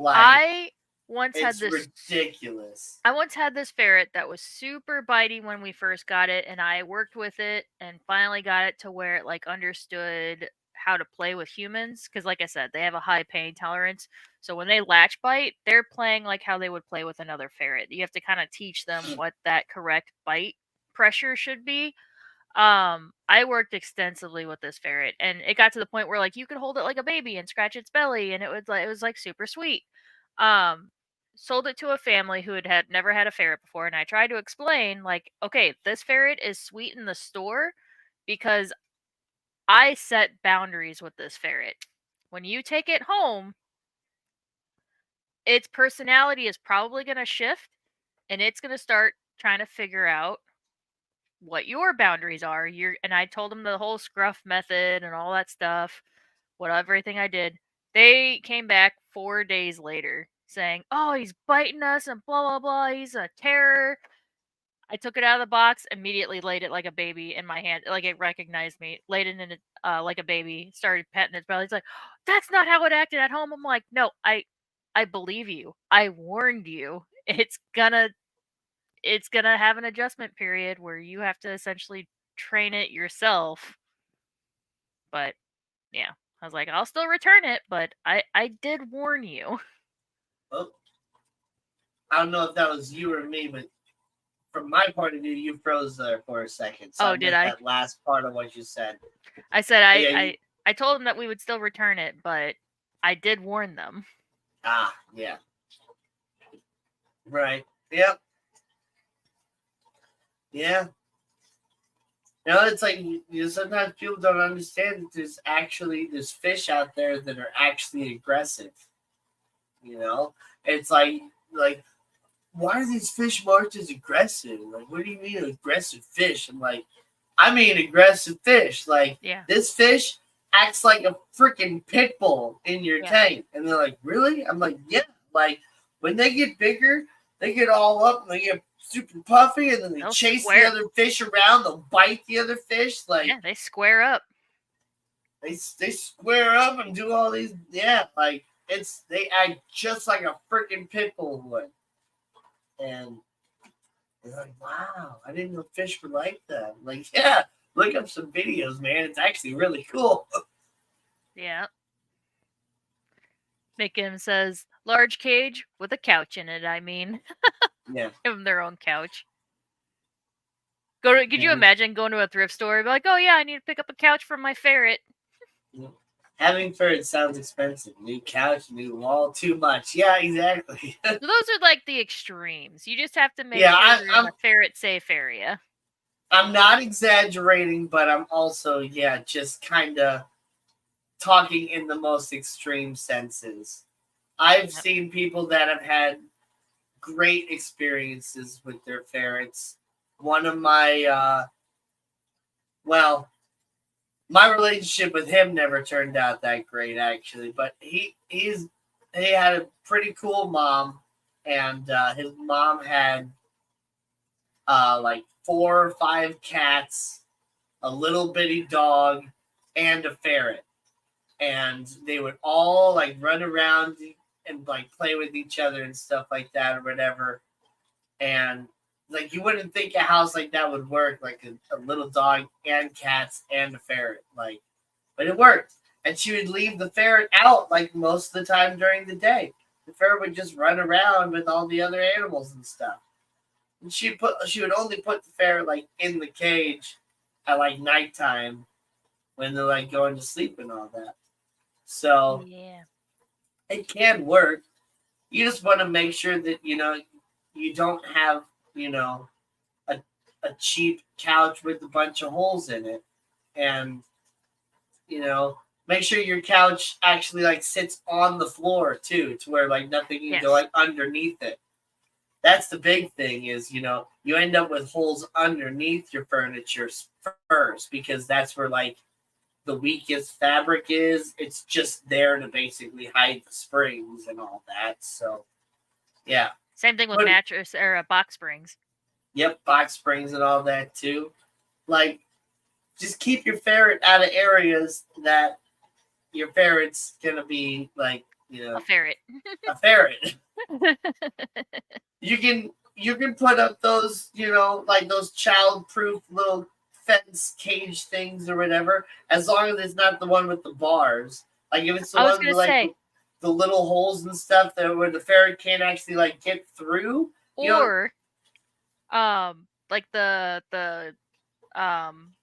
A: I once had
B: It's
A: this
B: ridiculous.
A: I once had this ferret that was super bitey when we first got it, and I worked with it and finally got it to where it like understood how to play with humans. Because, like I said, they have a high pain tolerance. So when they latch bite, they're playing like how they would play with another ferret. You have to kind of teach them what that correct bite pressure should be. I worked extensively with this ferret, and it got to the point where like you could hold it like a baby and scratch its belly, and it was like super sweet. Um, Sold it to a family who had never had a ferret before, and I tried to explain like, okay, this ferret is sweet in the store because I set boundaries with this ferret. When you take it home, its personality is probably going to shift, and it's going to start trying to figure out what your boundaries are. And I told them the whole scruff method and all that stuff, what everything I did. They came back 4 days later saying, "Oh, he's biting us and blah blah blah. He's a terror." I took it out of the box, immediately laid it like a baby in my hand, like it recognized me. Laid it in it like a baby, started petting its belly. It's like, "That's not how it acted at home." I'm like, "No, I believe you. I warned you. It's gonna have an adjustment period where you have to essentially train it yourself." But yeah, I was like, I'll still return it, but I did warn you.
B: Well, I don't know if that was you or me, but from my point of view, you froze there for a second. So I
A: Oh, did
B: missed
A: I?
B: that last part of what you said.
A: I said
B: But yeah,
A: I told them that we would still return it, but I did warn them.
B: yeah. Right. Yep. Yeah. It's like sometimes people don't understand that there's fish out there that are actually aggressive. It's like why are these fish marked as aggressive? Like, what do you mean aggressive fish? I'm like, I mean aggressive fish. Like
A: Yeah.
B: this fish acts like a freaking pit bull in your
A: Yeah.
B: tank, and they're like, really? I'm like, yeah. Like when they get bigger, they get all up and they get super puffy, and then they
A: They'll
B: chase
A: square.
B: the other fish around. They'll bite the other fish. Like
A: Yeah, they square up.
B: they square up and do all these. Yeah, like they act just like a freaking pit bull would. And they're like, wow, I didn't know fish were like that. I'm like, yeah, look up some videos, man. It's actually really cool.
A: Yeah. Mikim says, large cage with a couch in it, I mean.
B: Yeah.
A: Give them their own couch. Could you imagine going to a thrift store and be like, oh yeah, I need to pick up a couch for my ferret?
B: Having ferrets sounds expensive. New couch, new wall, too much. Yeah, exactly.
A: So those are like the extremes. You just have to make
B: Yeah,
A: sure you're in a ferret safe area.
B: I'm not exaggerating, but I'm also, just kind of talking in the most extreme senses. I've seen people that have had great experiences with their ferrets. One of my, my relationship with him never turned out that great, actually. But he had a pretty cool mom, and his mom had like 4 or 5 cats, a little bitty dog, and a ferret. And they would all like run around and like play with each other and stuff like that or whatever. And like you wouldn't think a house like that would work, like a little dog and cats and a ferret, like, but it worked. And she would leave the ferret out like most of the time during the day. The ferret would just run around with all the other animals and stuff. And she would only put the ferret like in the cage at like nighttime when they're like going to sleep and all that. So
A: yeah,
B: it can work. You just want to make sure that you don't have a cheap couch with a bunch of holes in it, and make sure your couch actually like sits on the floor too, to where like nothing can go like underneath it. That's the big thing is you end up with holes underneath your furniture first, because that's where like the weakest fabric is. It's just there to basically hide the springs and all that. So yeah.
A: Same thing with mattress or box springs.
B: Yep, box springs and all that too. Like, just keep your ferret out of areas that your ferret's gonna be like,
A: a ferret.
B: A ferret. You can put up those, like those child-proof little fence cage things or whatever, as long as it's not the one with the bars. Like if it's the
A: I was
B: one
A: gonna
B: with like
A: say,
B: the little holes and stuff that where the ferret can't actually like get through.
A: or like um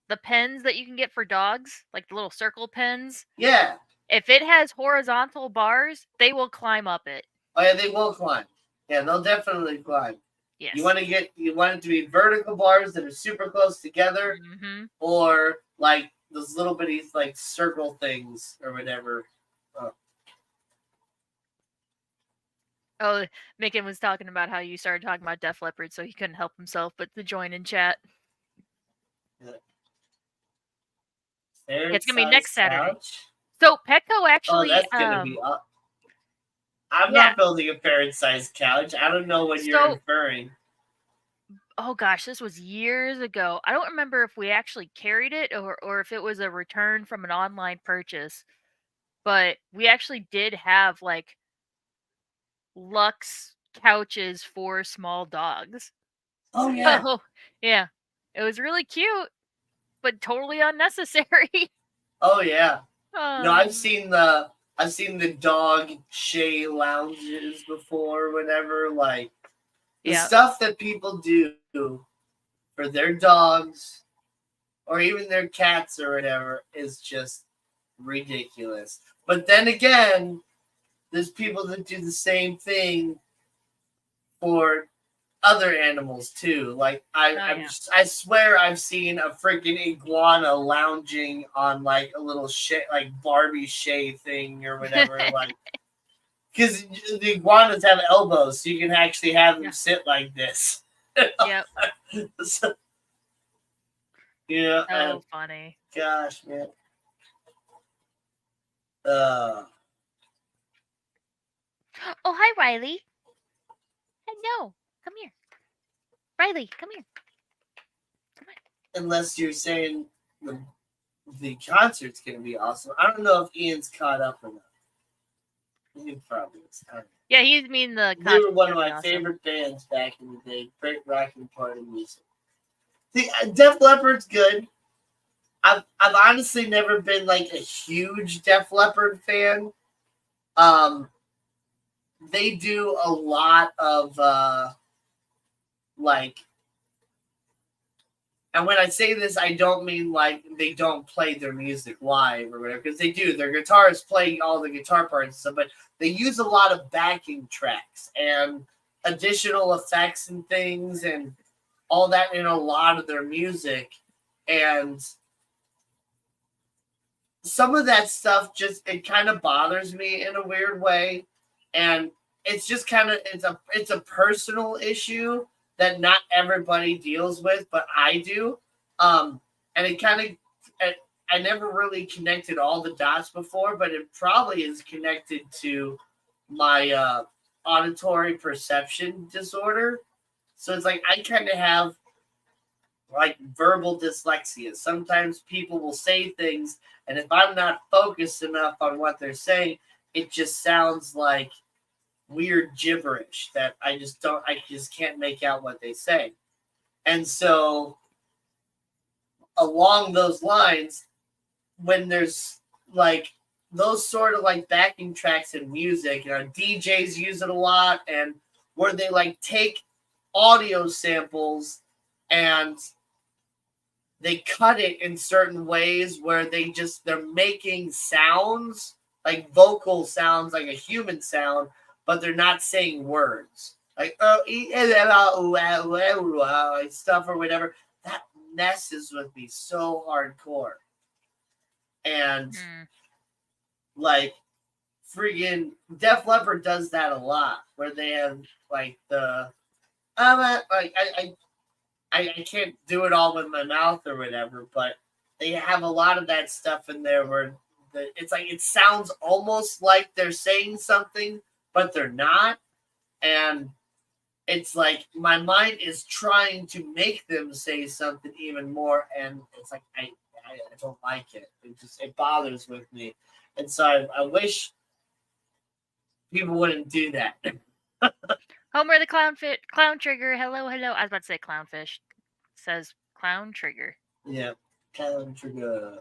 A: the pens that you can get for dogs, like the little circle pens.
B: Yeah.
A: If it has horizontal bars, they will climb up it.
B: Oh yeah, they will climb. Yeah, they'll definitely climb.
A: Yes.
B: You want it to be vertical bars that are super close together,
A: Mm-hmm.
B: or like those little bitty like circle things or whatever.
A: Oh, Micken was talking about how you started talking about Def Leppard, so he couldn't help himself but to join in chat. It's gonna be next Saturday.
B: Couch?
A: So Petco actually,
B: Oh, that's gonna be. I'm
A: yeah.
B: not building a parent-sized couch. I don't know what you're inferring.
A: Oh gosh, this was years ago. I don't remember if we actually carried it or if it was a return from an online purchase. But we actually did have like luxe couches for small dogs.
B: Oh yeah.
A: So, yeah. It was really cute, but totally unnecessary.
B: Oh yeah. No, I've seen the dog Shea lounges before, whatever. Like the stuff that people do for their dogs or even their cats or whatever is just ridiculous. But then again, there's people that do the same thing for other animals too. Like I swear I've seen a freaking iguana lounging on like a little like Barbie Shea thing or whatever. Like, because the iguanas have elbows, so you can actually have them sit like this.
A: Yep.
B: So,
A: so funny.
B: Gosh, man.
A: Oh, hi, Riley. Hello. Come here. Riley, come here. Come on.
B: Unless you're saying the concert's going to be awesome. I don't know if Ian's caught up or not. He probably is.
A: Yeah, he's mean the
B: They were one of my favorite bands back in the day. Great rocking party music. See, Def Leppard's good. I've honestly never been like a huge Def Leppard fan. They do a lot of like, and when I say this, I don't mean like they don't play their music live or whatever, because they do. Their guitarists play all the guitar parts and stuff, but they use a lot of backing tracks and additional effects and things and all that in a lot of their music. And some of that stuff it kind of bothers me in a weird way. And it's just kind of it's a personal issue that not everybody deals with, but I do. And it kind of I never really connected all the dots before, but it probably is connected to my auditory perception disorder. So it's like I kind of have like verbal dyslexia. Sometimes people will say things, and if I'm not focused enough on what they're saying, it just sounds like weird gibberish that I just can't make out what they say. And so along those lines, when there's like those sort of like backing tracks in music, DJs use it a lot, and where they like take audio samples and they cut it in certain ways where they're making sounds, like vocal sounds, like a human sound, but they're not saying words. Like stuff or whatever. That messes with me so hardcore. And like friggin' Def Leppard does that a lot, where they have like I can't do it all with my mouth or whatever, but they have a lot of that stuff in there where it's like it sounds almost like they're saying something, but they're not. And it's like my mind is trying to make them say something even more, and it's like I don't like it. It bothers with me. And so I wish people wouldn't do that.
A: Homer the clown trigger. Hello, hello. I was about to say clownfish. Says clown trigger.
B: Yeah, clown trigger.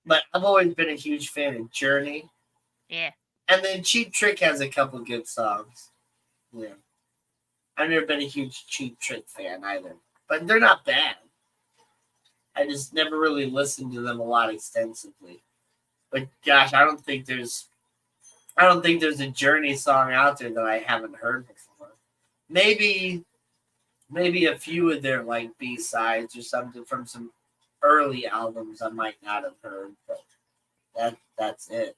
B: But I've always been a huge fan of Journey.
A: Yeah.
B: And then Cheap Trick has a couple good songs. Yeah. I've never been a huge Cheap Trick fan either. But they're not bad. I just never really listened to them a lot extensively. But gosh, I don't think there's a Journey song out there that I haven't heard before. Maybe a few of their like B-sides or something from some early albums I might not have heard, but that's it.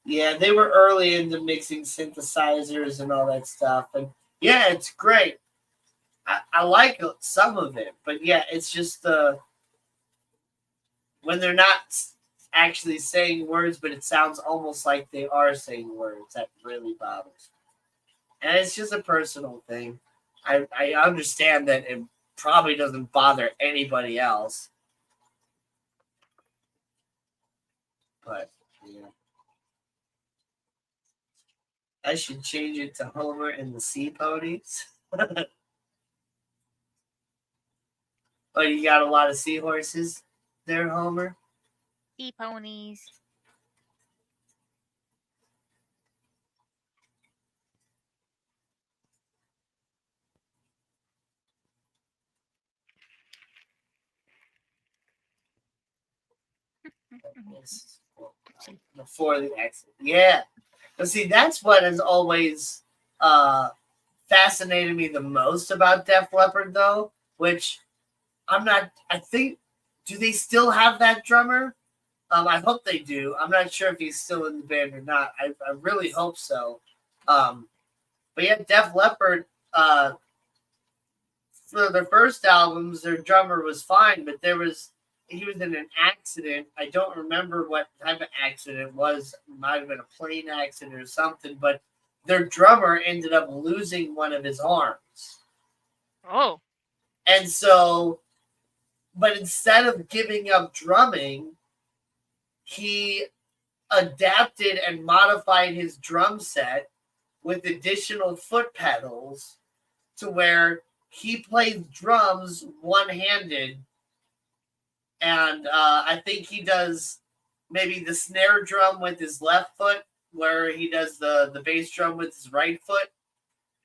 B: Yeah, they were early into mixing synthesizers and all that stuff, and yeah, it's great. I like some of it, but yeah, it's just when they're not actually saying words, but it sounds almost like they are saying words. That really bothers me. And it's just a personal thing. I understand that it probably doesn't bother anybody else. But, yeah. I should change it to Homer and the Sea Ponies. Oh, you got a lot of seahorses there, Homer?
A: Sea ponies.
B: Before the accident. Yeah. But see, that's what has always fascinated me the most about Def Leppard, though, which I think, do they still have that drummer? I hope they do. I'm not sure if he's still in the band or not. I really hope so. But yeah, Def Leppard, for their first albums, their drummer was fine, but he was in an accident. I don't remember what type of accident it was. It might have been a plane accident or something, but their drummer ended up losing one of his arms.
A: Oh.
B: And so, but instead of giving up drumming, he adapted and modified his drum set with additional foot pedals to where he plays drums one-handed. And I think he does maybe the snare drum with his left foot, where he does the bass drum with his right foot.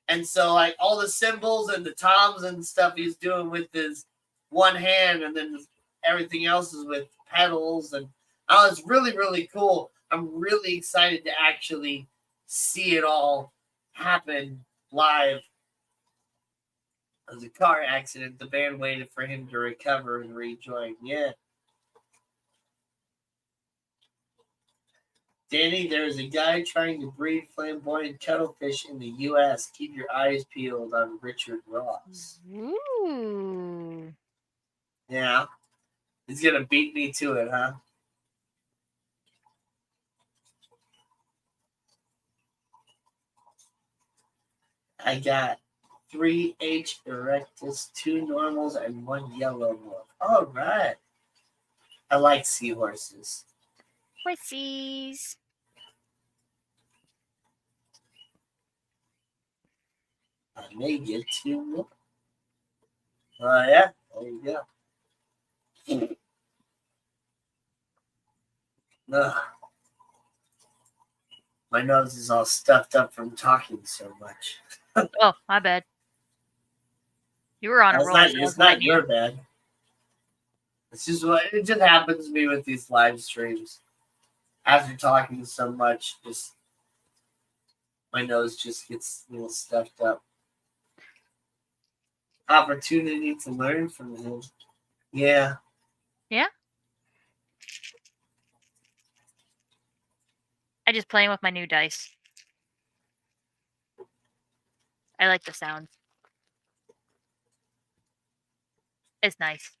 B: And so like all the cymbals and the toms and stuff he's doing with his one hand, and then everything else is with pedals. And it's really, really cool. I'm really excited to actually see it all happen live. It was a car accident. The band waited for him to recover and rejoin. Yeah. Danny, there's a guy trying to breed flamboyant cuttlefish in the U.S. Keep your eyes peeled on Richard Ross.
A: Ooh.
B: Yeah. He's going to beat me to it, huh? I got 3 H. erectus, 2 normals, and 1 yellow wolf. All right. I like seahorses.
A: Horsies.
B: I may get 2 more. Oh, yeah. There you go. Ugh. My nose is all stuffed up from talking so much.
A: Oh, my bad. You were on a roll.
B: It's not your bad. It's just it just happens to me with these live streams. After talking so much, just my nose just gets a little stuffed up. Opportunity to learn from him. Yeah.
A: Yeah? I just playing with my new dice. I like the sound. It's nice.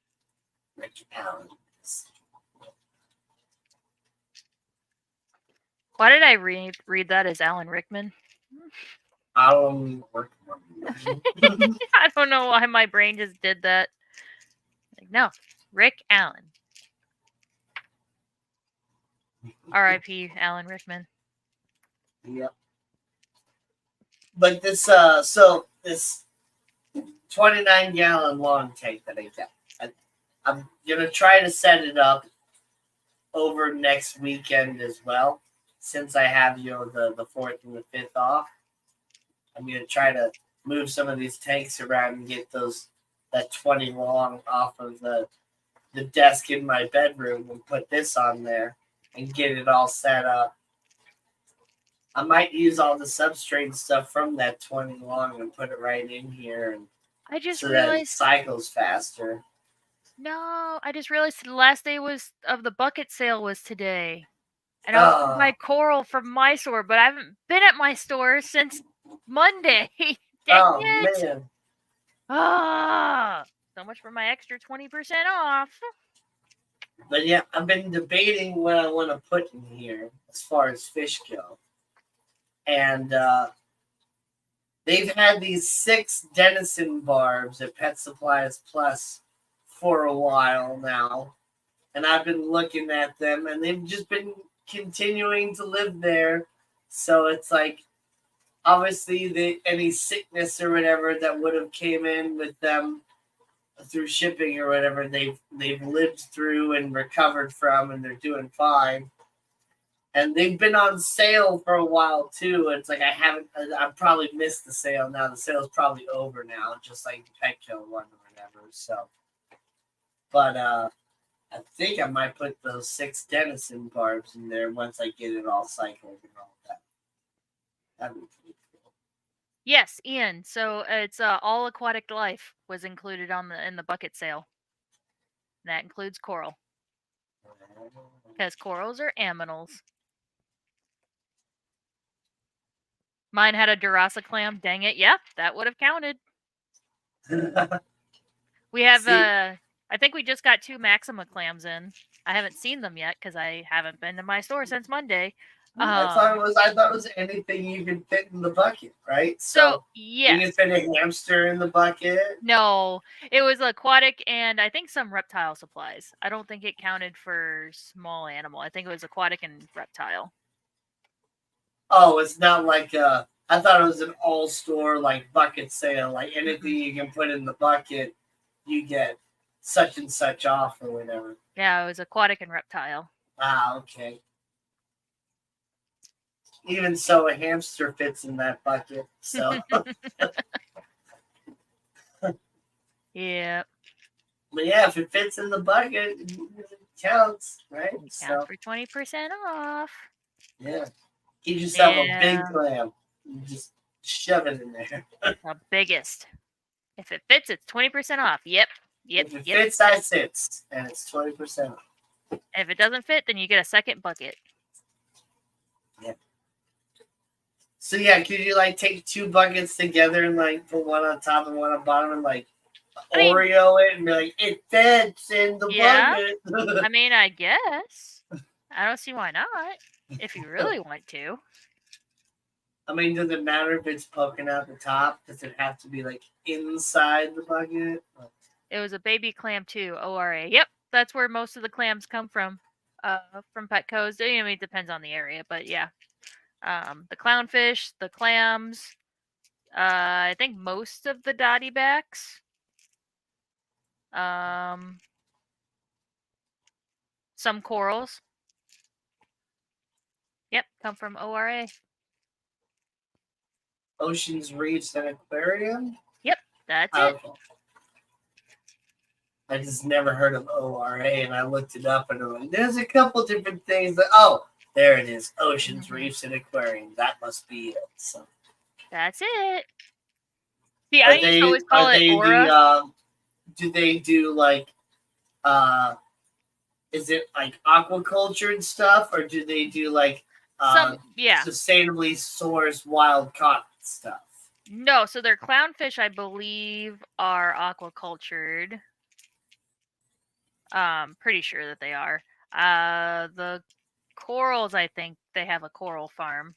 B: Rick Allen.
A: Why did I read that as Alan Rickman?
B: Alan Rickman.
A: I don't know why my brain just did that. Like, no, Rick Allen. R.I.P. Alan Rickman.
B: Yep. But this this 29-gallon long tank that I got, I'm gonna try to set it up over next weekend as well. Since I have the 4th and the 5th off, I'm gonna try to move some of these tanks around and get that 20 long off of the desk in my bedroom and put this on there and get it all set up. I might use all the substrate stuff from that 20 long and put it right in here, and
A: I just
B: so that it
A: realized.
B: cycles faster.
A: No, I just realized the last day of the bucket sale was today. And I was going to buy coral from my store, but I haven't been at my store since Monday. Dang it!
B: Man.
A: Ah, so much for my extra 20% off.
B: But yeah, I've been debating what I want to put in here as far as fish go. And they've had these 6 Denison barbs at Pet Supplies Plus for a while now. And I've been looking at them, and they've just been continuing to live there. So it's like, obviously, any sickness or whatever that would have came in with them through shipping or whatever, they've lived through and recovered from, and they're doing fine. And they've been on sale for a while too. It's like I've probably missed the sale now. The sale's probably over now, just like the Petco one or whatever. So, but I think I might put those 6 Denison barbs in there once I get it all cycled and all that. That'd be pretty cool.
A: Yes, Ian. So it's all aquatic life was included in the bucket sale. That includes coral, because corals are aminals. Mine had a Durasa clam. Dang it! Yep, that would have counted. We have I think we just got 2 Maxima clams in. I haven't seen them yet because I haven't been to my store since Monday.
B: I thought it was anything you could fit in the bucket, right?
A: So yes.
B: You can fit a hamster in the bucket.
A: No, it was aquatic and I think some reptile supplies. I don't think it counted for small animal. I think it was aquatic and reptile.
B: Oh, it's not like I thought it was an all store like bucket sale. Like anything you can put in the bucket, you get such and such off or whatever.
A: Yeah, it was aquatic and reptile.
B: Ah, okay. Even so, a hamster fits in that bucket. So
A: yeah.
B: But yeah, if it fits in the bucket, it counts, right?
A: You count for 20% off.
B: Yeah. Get yourself a big clam. Just shove it in there.
A: The biggest. If it fits, it's 20% off. Yep.
B: If it fits, that fits. And it's 20% off.
A: And if it doesn't fit, then you get a second bucket.
B: Yeah. So yeah, could you like take 2 buckets together and like put one on top and one on bottom and like Oreo it and be like, it fits in the bucket?
A: I mean, I guess. I don't see why not. If you really want to.
B: I mean, does it matter if it's poking out the top? Does it have to be like inside the bucket?
A: It was a baby clam too, ORA. Yep, that's where most of the clams come from Petco's. I mean, it depends on the area, but yeah. The clownfish, the clams, I think most of the dotty backs. Some corals. Yep, come from ORA.
B: Oceans, Reefs, and Aquarium?
A: Yep, that's it.
B: I just never heard of ORA, and I looked it up, and I'm like, there's a couple different things. There it is. Oceans, Reefs, and Aquarium. That must be it. So.
A: That's it. See, I used to always call it Aura.
B: Do they do like, is it like aquaculture and stuff, or do they do like sustainably sourced wild caught stuff?
A: No, so their clownfish, I believe, are aquacultured. Pretty sure that they are. The corals, I think they have a coral farm.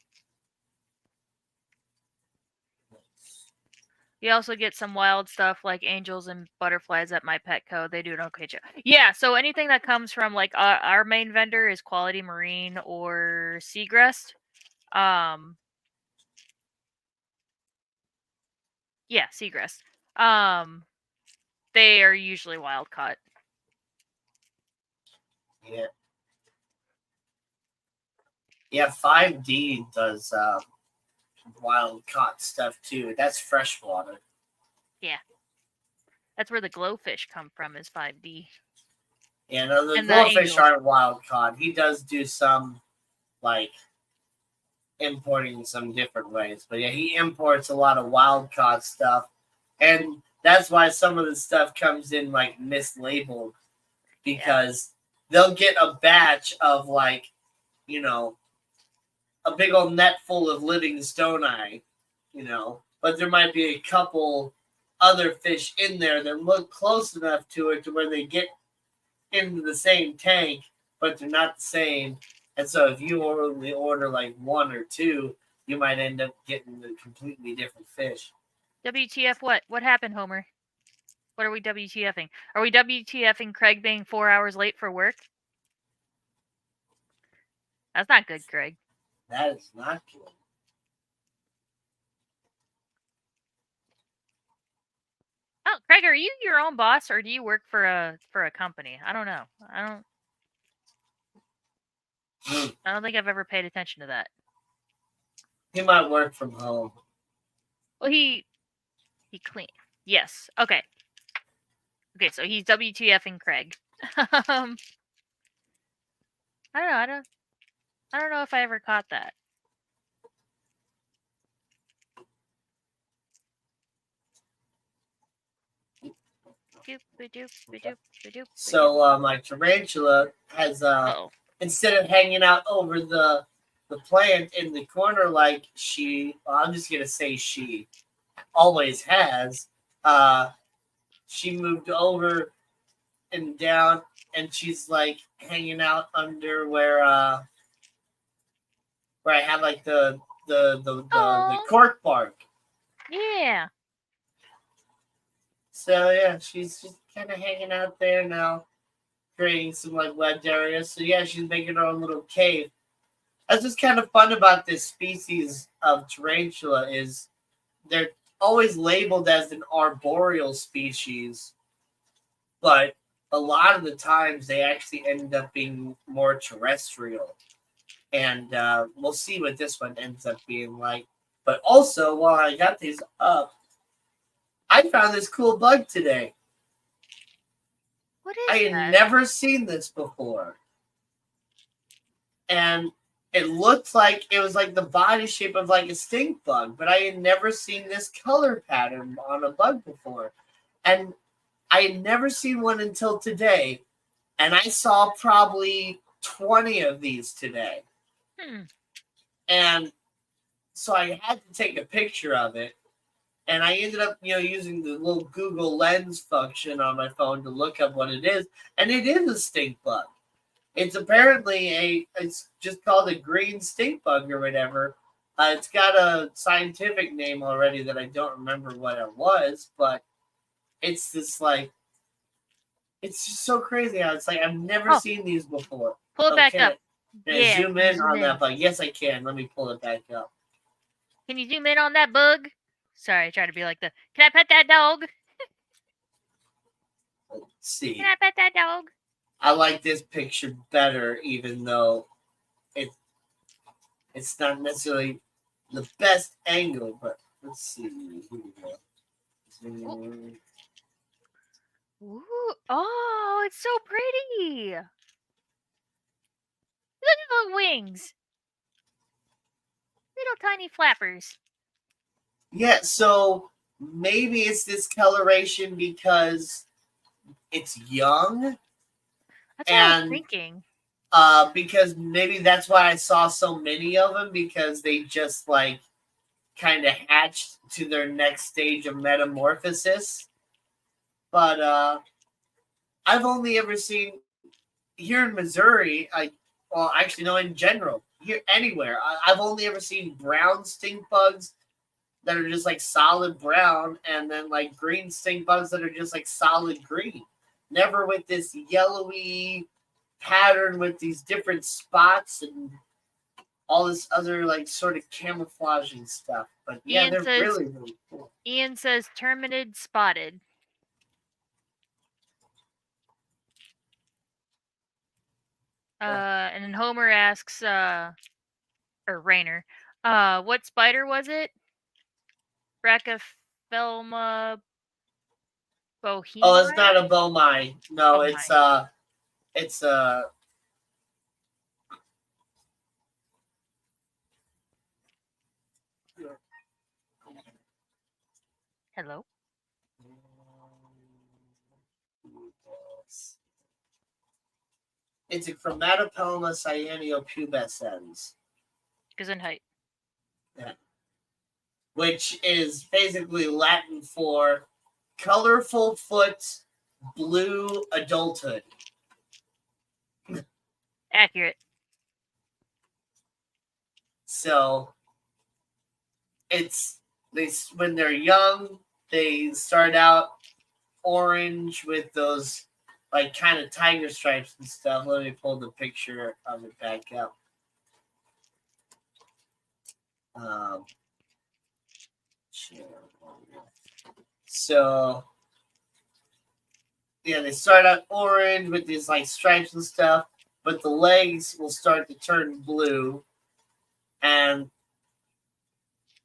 A: You also get some wild stuff like angels and butterflies at my Petco. They do an okay job. Yeah, so anything that comes from like our main vendor is Quality Marine or Seagrass. Yeah, seagrass. They are usually wild caught.
B: Yeah. Yeah, 5D does wild caught stuff too. That's freshwater.
A: Yeah. That's where the glowfish come from, is 5D.
B: Yeah, no, the
A: And the
B: glowfish
A: angels.
B: aren't wild caught. He does do some like importing some different ways. But yeah, he imports a lot of wild caught stuff. And that's why some of the stuff comes in like mislabeled. Because they'll get a batch of like, you know, a big old net full of living stoni, you know, but there might be a couple other fish in there that look close enough to it to where they get into the same tank, but they're not the same. And so if you only order like one or two, you might end up getting a completely different fish.
A: WTF what? What happened, Homer? What are we WTFing? Are we WTFing Craig being 4 hours late for work? That's not good, Craig.
B: That is not good.
A: Oh, Craig, are you your own boss or do you work for a company? I don't know. I don't think I've ever paid attention to that.
B: He might work from home.
A: Well, he clean. Yes. Okay. Okay, so he's WTFing Craig. I don't know. I don't know if I ever caught that.
B: So my tarantula has instead of hanging out over the plant in the corner like I'm just gonna say she always has, she moved over and down and she's like hanging out under where I have like the cork bark.
A: Yeah.
B: So yeah, she's just kind of hanging out there now, creating some like wedge areas. So yeah, she's making her own little cave. That's what's kind of fun about this species of tarantula is they're always labeled as an arboreal species, but a lot of the times they actually end up being more terrestrial. And we'll see what this one ends up being like. But also, while I got these up, I found this cool bug today.
A: What is
B: I had never seen this before. And it looked like it was like the body shape of like a stink bug, but I had never seen this color pattern on a bug before. And I had never seen one until today. And I saw probably 20 of these today. And so I had to take a picture of it. And I ended up, using the little Google Lens function on my phone to look up what it is. And it is a stink bug. It's apparently it's just called a green stink bug or whatever. It's got a scientific name already that I don't remember what it was, but it's this like, it's just so crazy how it's like, I've never seen these before.
A: Pull it back up.
B: Yeah, zoom in on that bug. Yes, I can. Let me pull it back up.
A: Can you zoom in on that bug? Sorry, I tried to be like can I pet that dog?
B: Let's see.
A: Can I pet that dog?
B: I like this picture better, even though it's not necessarily the best angle, but let's see. Here we go.
A: Ooh. Oh, it's so pretty. Look at those wings. Little tiny flappers.
B: Yeah, so maybe it's this coloration because it's young.
A: That's what I was thinking.
B: Because maybe that's why I saw so many of them, because they just like kind of hatched to their next stage of metamorphosis. But I've only ever seen here in Missouri, in general, here anywhere, I've only ever seen brown stink bugs that are just like solid brown, and then like green stink bugs that are just like solid green. Never with this yellowy pattern with these different spots. And all this other like sort of camouflaging stuff. But yeah, they're really, really cool.
A: Ian says termitid spotted. And then Homer asks, or Rainer, what spider was it? Brachyphelma bohemia?
B: Oh, it's not a bomai. No,
A: Bomai.
B: it's
A: Hello?
B: It's a Chromatopelma cyanopubescens.
A: Gesundheit.
B: Yeah. Which is basically Latin for colorful foot, blue adulthood.
A: Accurate.
B: So it's when they're young, they start out orange with those like kind of tiger stripes and stuff. Let me pull the picture of it back up. So yeah, they start out orange with these like stripes and stuff, but the legs will start to turn blue, and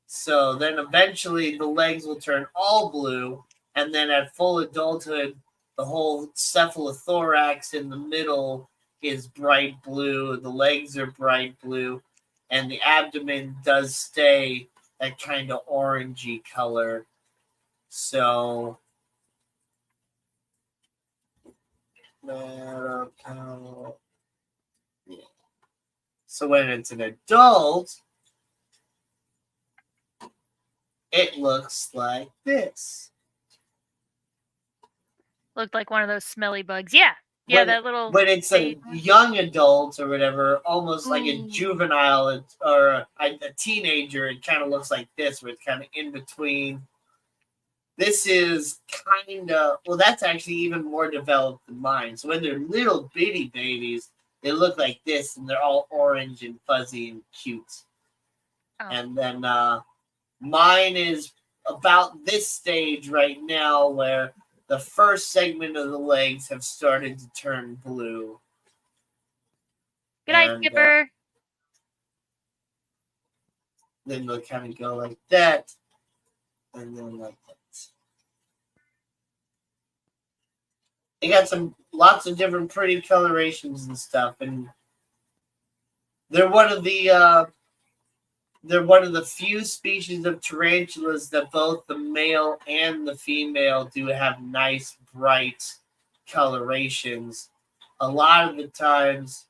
B: so then eventually the legs will turn all blue, and then at full adulthood, the whole cephalothorax in the middle is bright blue, the legs are bright blue, and the abdomen does stay that kind of orangey color. So so when it's an adult, it looks like this.
A: Looked like one of those smelly bugs. Yeah. Yeah, that little.
B: When it's a young adult or whatever, almost like a juvenile or a teenager, it kind of looks like this, where it's kind of in between. This is kind of, well, that's actually even more developed than mine. So when they're little bitty babies, they look like this, and they're all orange and fuzzy and cute. Oh. And then mine is about this stage right now, where the first segment of the legs have started to turn blue.
A: Good night, Skipper.
B: Then they'll kind of go like that, and then like that. They got lots of different pretty colorations and stuff, and they're one of the few species of tarantulas that both the male and the female do have nice, bright colorations. A lot of the times,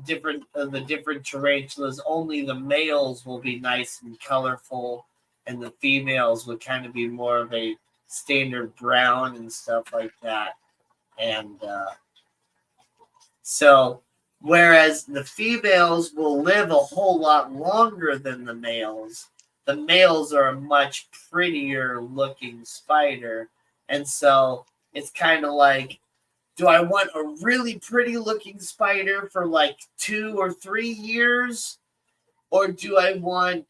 B: the different tarantulas, only the males will be nice and colorful, and the females would kind of be more of a standard brown and stuff like that. And so, whereas the females will live a whole lot longer than the males are a much prettier looking spider. And so it's kind of like, do I want a really pretty looking spider for like 2 or 3 years? Or do I want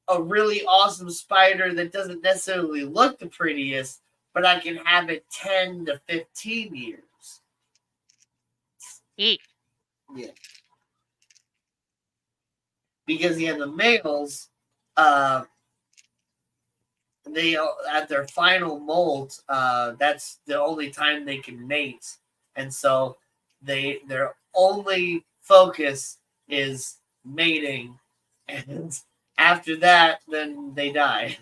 B: a really awesome spider that doesn't necessarily look the prettiest, but I can have it 10 to 15 years?
A: Yeah.
B: Because the males, they at their final molt, that's the only time they can mate, and so their only focus is mating, and after that, then they die.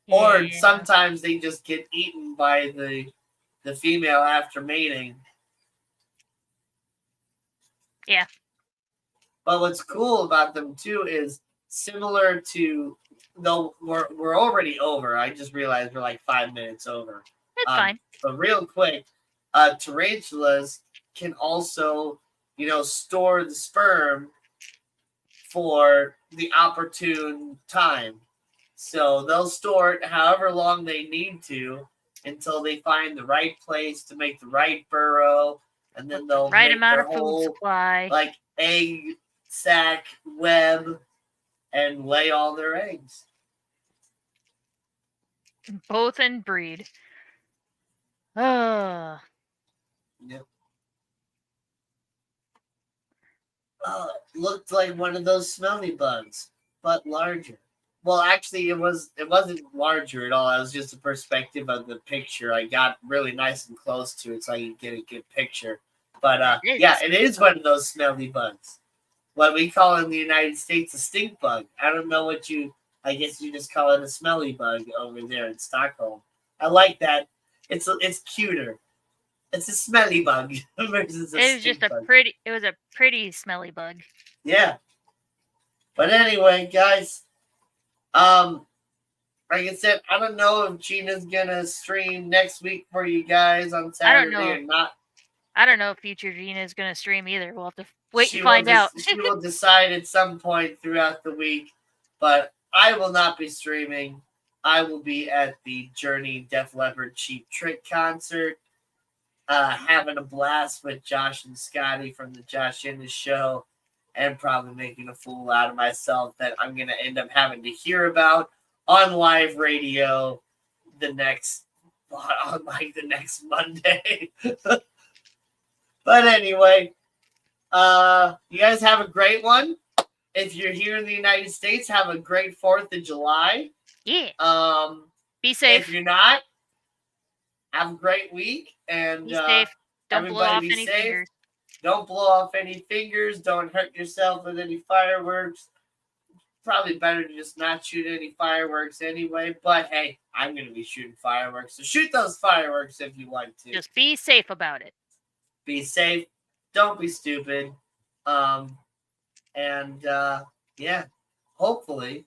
B: Or sometimes they just get eaten by the female after mating.
A: Yeah.
B: But what's cool about them too is similar to, though we're already over. I just realized we're like 5 minutes over.
A: That's fine.
B: But real quick, tarantulas can also, store the sperm for the opportune time. So they'll store it however long they need to until they find the right place to make the right burrow, and then they'll
A: right
B: make
A: amount
B: their
A: of
B: whole
A: food supply,
B: like egg sack, web, and lay all their eggs.
A: Both in breed. Ugh.
B: Yep. Looked like one of those smelly bugs, but larger. Well, actually, it wasn't larger at all. It was just a perspective of the picture. I got really nice and close to it so I could get a good picture. But yeah, it is one of those smelly bugs. What we call in the United States a stink bug. I don't know what I guess you just call it a smelly bug over there in Stockholm. I like that. It's cuter. It's a smelly bug versus a
A: It was just
B: stink
A: a
B: bug.
A: it was a pretty smelly bug.
B: Yeah. But anyway, guys, like I said, I don't know if Gina's gonna stream next week for you guys on Saturday or not.
A: I don't know if future Gina is gonna stream either. We'll have to wait and find out.
B: She will decide at some point throughout the week, but I will not be streaming. I will be at the Journey Def Leppard Cheap Trick concert, having a blast with Josh and Scotty from the Josh Innes show, and probably making a fool out of myself that I'm going to end up having to hear about on live radio the next Monday. But anyway, you guys have a great one. If you're here in the United States, have a great 4th of July.
A: Yeah. Be safe.
B: If you're not, have a great week. And
A: be safe. Don't blow off any fingers.
B: Don't blow off any fingers. Don't hurt yourself with any fireworks. Probably better to just not shoot any fireworks anyway. But hey, I'm going to be shooting fireworks. So shoot those fireworks if you want to.
A: Just be safe about it.
B: Be safe. Don't be stupid. Yeah, hopefully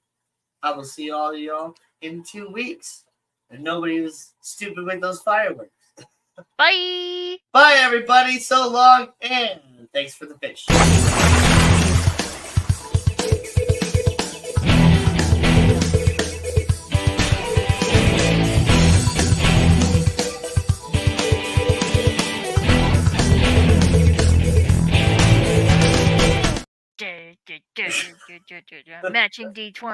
B: I will see all of y'all in 2 weeks. And nobody was stupid with those fireworks.
A: Bye.
B: Bye, everybody. So long, and thanks for the fish.
A: Matching D20.